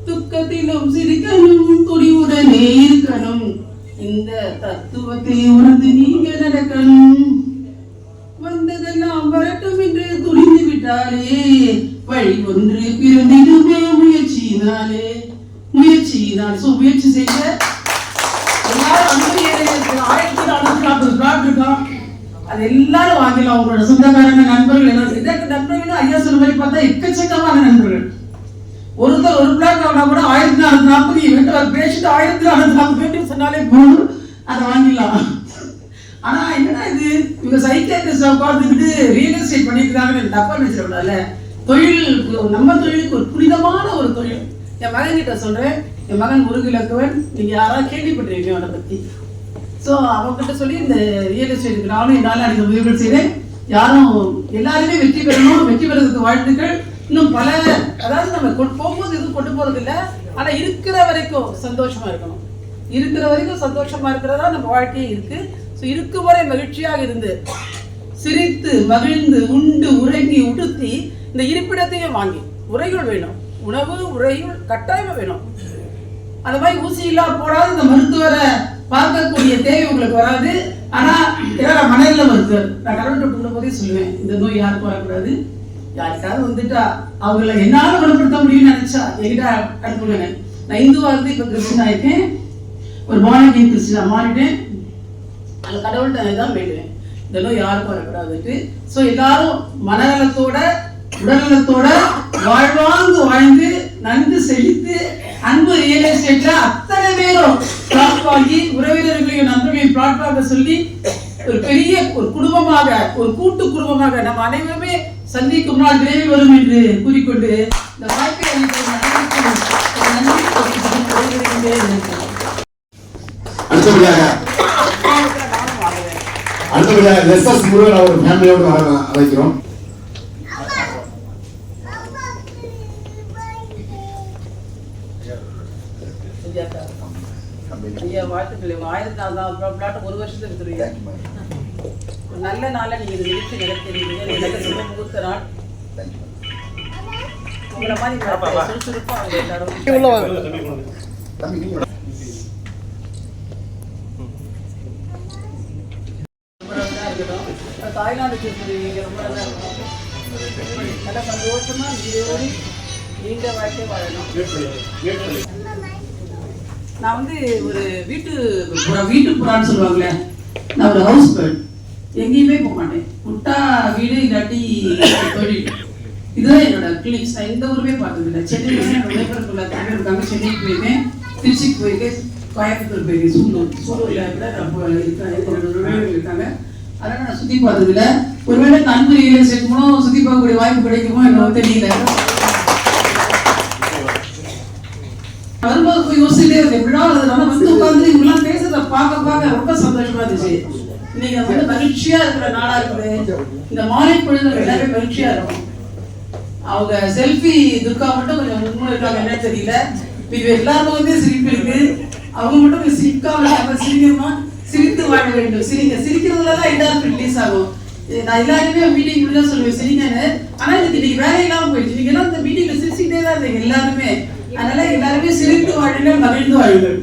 துக்கத்திலும் சிரிக்கணும், துணிவுடனே இருக்கணும், இந்த தத்துவத்தை உணர்ந்து நீங்க நடக்கணும். வந்ததெல்லாம் வரட்டும் என்று துணிந்து விட்டாலே வழி ஒன்று பிறந்திடுமே முயற்சியினாலே. முயற்சியினால் முயற்சி செய்த எல்லாரும் 1440 பிளாட் இருக்கான். அது எல்லாரும் வாங்கலாம். அவங்களோட சொந்தக்காரங்க, நண்பர்கள் எல்லாம். இதற்கு நண்பர்கள் ஐயா சொன்ன மாதிரி பார்த்தா எக்கச்சக்கமான நண்பர்கள். ஒருத்தர் ஒரு பிளாட் வாங்கினா கூட 1440 பேசிட்டு 1440 சொன்னாலே போதும், அதை வாங்கிடலாம். ஆனா என்னன்னா இது இவங்க சைக்கியாட்ரிஸ்ட பார்த்துக்கிட்டு ரியல் எஸ்டேட் பண்ணிருக்காங்கன்னு தப்பா நினைச்சிடக்கூடாதுல்ல. தொழில் நம்ம தொழிலுக்கு ஒரு புனிதமான ஒரு தொழில். என் மகன் கிட்ட சொல்றேன், என் மகன் முருகிலக்குவன், நீங்க யாராவது கேள்விப்பட்டிருக்கீங்க அவனை பத்தி. ஸோ அவங்ககிட்ட சொல்லி இந்த ரியல் எஸ்டேட்டுக்கு நானும் என்னால் அனைத்து உதவிகள் செய்கிறேன். யாரும் எல்லாருமே வெற்றி பெறணும், வெற்றி பெறதுக்கு வாழ்த்துக்கள். இன்னும் பல, அதாவது நம்ம போகும்போது எதுவும் கொண்டு போறது இல்லை. ஆனா இருக்கிற வரைக்கும் சந்தோஷமா இருக்கணும். இருக்கிற வரைக்கும் சந்தோஷமா இருக்கிறதா நம்ம வாழ்க்கையே இருக்கு. ஸோ இருக்கும் வரை மகிழ்ச்சியாக இருந்து சிரித்து மகிழ்ந்து உண்டு உறங்கி உடுத்தி இந்த இருப்பிடத்தையும் வாங்கி, உரைகள் வேணும், உணவு உரைகள் கட்டாயமா வேணும். அந்த மாதிரி ஊசி இல்லா போடாது இந்த மருத்துவரை பார்க்கக்கூடிய தேவை உங்களுக்கு வராது. ஆனா மனநல மருத்துவர் நான் கடவுள்கிட்ட கூடும் போதே சொல்லுவேன், இந்த நோய் யாருக்கும் வரக்கூடாது. யாருக்காவது வந்துட்டா அவங்கள என்னால குணப்படுத்த முடியும்னு நினைச்சா என்கிட்ட அனுப்புங்க. நான் இந்துவா இருந்து இப்ப கிறிஸ்டின் ஆயிருக்கேன், ஒரு மாநிலம் கிறிஸ்டினா மாறிட்டேன். அந்த கடவுள்கிட்ட தான் வேண்டுவேன், இந்த நோய் யாருக்கும் வரக்கூடாதுட்டு. ஸோ எல்லாரும் மனநலத்தோட உடல்நலத்தோட வாழ்வாங்கு வாழ்ந்து நன்கு செழித்து அன்பு ரியல் எஸ்டேட்ல அத்தனை பேரும் பிளாட் வாங்கி உறவினர்களையும் நண்பர்களையும் பிளாட் வாங்க சொல்லி ஒரு பெரிய ஒரு குடும்பமாக, ஒரு கூட்டு குடும்பமாக நம்ம அனைவருமே சந்திக்கும் நாள் விரைவில் வரும் என்று கூறிக்கொண்டு இந்த வாய்ப்பை அடுத்தபடியாக எஸ்எஸ் முருகன் அவர் ஃபேமிலியோடு அழைக்கிறோம். ஐயா வாழ்த்துக்கள். 1400 பிளாட் ஒரு வருஷத்துக்கு எடுத்துருவீங்க. ஒரு நல்ல நாளை நீங்க இது நிகழ்ச்சி நடத்திருக்கீங்க. எனக்கு ரொம்ப முகூர்த்த நாள். உங்களை மாதிரி சுறுசுறுப்பா அவங்க எல்லாரும் தாய்லாந்து திருப்பதிங்க ரொம்ப நல்லா இருக்கும். நல்லா சந்தோஷமா நீரோடி நீண்ட வாழ்க்கை வாழணும். நான் வந்து ஒரு வீட்டு புறான்னு சொல்லுவாங்களே, நான் ஒரு ஹவுஸ் பேர்ட். எங்கேயுமே போக மாட்டேன். முட்டா வீடு இல்லாட்டி தொழில், இதுதான் என்னோட கிளினிக்ஸ். நான் எந்த ஊருமே பார்த்ததில்லை. சென்னையில என்னோட விளைபரப்புள்ள தமிழ் இருக்காங்க. சென்னைக்கு போயிருக்கேன், திருச்சிக்கு போயிருக்கேன், கோயம்புத்தூர் போயிருக்கேன், சூலூரில் இருக்காங்க. அதனால நான் சுத்தி பார்த்ததில்லை. ஒருவேளை அன்பு ரியல் எஸ்டேட் மூலம் சுத்தி பார்க்கக்கூடிய வாய்ப்பு கிடைக்குமோ என்னவோ தெரியல. வரும்போது போய் யோசிச்சுட்டே இருக்கேன். விழா வந்து உட்காந்து இவங்கெல்லாம் பேச பேசுறத பார்க்க ரொம்ப சந்தோஷமா இருந்துச்சு. இன்னைக்கு நம்ம வந்து மகிழ்ச்சியா இருக்கிற நாளா இருக்குது. இந்த மாலை பொழுது எல்லாரும் மகிழ்ச்சியா இருக்கும். அவங்க செல்ஃபி துர்கா மட்டும் கொஞ்சம் முன்ன இருக்காங்க, என்ன தெரியல. இது எல்லாருக்கும் வந்து சிரிப்பு இருக்கு, அவங்க மட்டும் கொஞ்சம் சிரிக்காம சிரிக்கணுமா, சிரித்து வாழ வேண்டும். சிரிக்கிறதுலதான் எல்லாருக்கும் ரிலீஸ் ஆகும். நான் எல்லாருமே மீட்டிங் முடிஞ்சா சொல்லுவேன் சிரிங்கன்னு. ஆனா இன்னைக்கு வேலை இல்லாம போயிடுச்சு. நீங்க எல்லாம் இந்த மீட்டிங்ல சிரிச்சுக்கிட்டே தான் இருந்தீங்க எல்லாருமே. அதனால எல்லாருமே சிரித்து வாழுங்கள், மகிழ்ந்து வாழுங்கள்.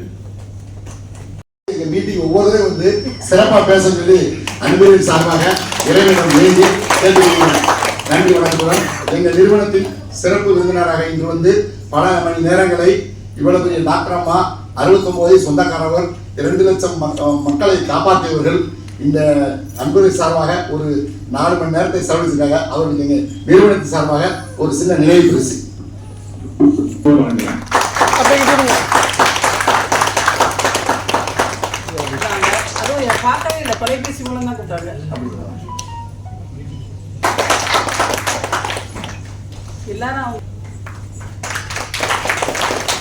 எங்க மீட்டிங் ஒவ்வொருவரையும் வந்து சிறப்பா பேச சொல்லி அன்பரின் சார்பாக இறைவனிடம் வேண்டி கேட்டுக்கொள்கிறேன். நன்றி வணக்கம். எங்கள் நிறுவனத்தின் சிறப்பு விருந்தினராக இன்று வந்து பல மணி நேரங்களை இவ்வளவு பெரிய டாக்டர் அம்மா 69 சொந்தக்காரவர் 2 லட்சம் மக்களை காப்பாற்றியவர்கள் இந்த அன்புரை சார்பாக ஒரு 4 மணி நேரத்தை செலவழிச்சிருக்காங்க. அவர்களுக்கு எங்கள் நிறுவனத்தின் சார்பாக ஒரு சின்ன நினைவு பரிசு. பார்க்கவே இல்லை, தொலைபேசி மூலம் தான் கொடுத்தாங்க. எல்லாரும்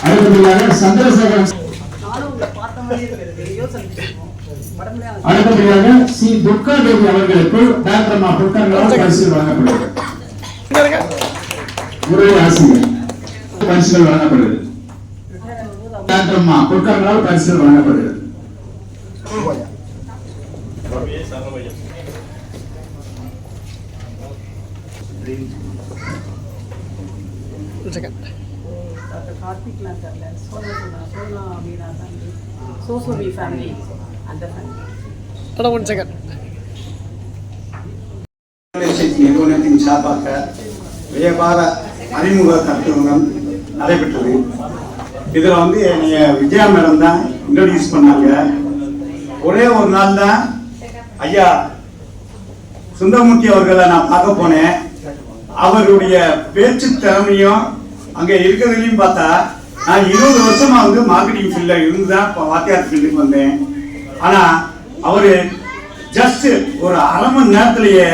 அடுத்தபடியாக சந்திரசேகரன். நானும் உங்களை பார்த்த மாதிரி இருக்கு, யோசனை அடுத்தபடியாக சி துர்கா தேவி அவர்களுக்கு டாக்டர் அம்மா புத்தகங்களால் பரிசு வழங்கப்படுகிறது. முறை ஆசிரியர் பரிசுகள் வழங்கப்படுகிறது. டாக்டர் அம்மா புத்தகங்களால் பரிசுகள் வழங்கப்படுகிறது. கார்த்திக்லாம் தெரியல, சோனா மீனா ஃபேமிலி, சோசோமி ஃபேமிலி, அந்த ஃபேமிலி. நிறுவனத்தின் சார்பாக வியாபார அறிமுக கருத்தரங்கம் நடைபெற்றது. இதில் வந்து என்னைய விஜயா மேடம் தான் இன்ட்ரடியூஸ் பண்ணாங்க. ஒரே ஒரு நாள் தான் ஐயா சுந்தரமூர்த்தி அவர்களை நான் பார்க்க போனேன். அவருடைய பேச்சு திறமையும் அங்கே இருக்கிறதுலையும் பார்த்தா நான் 20 வருஷமா வந்து மார்க்கெட்டிங் ஃபீல்டில் இருந்து தான் இப்போ வாத்தியார் ஃபீல்டுக்கு வந்தேன். ஆனால் அவர் ஜஸ்ட் ஒரு அரை மணி நேரத்திலேயே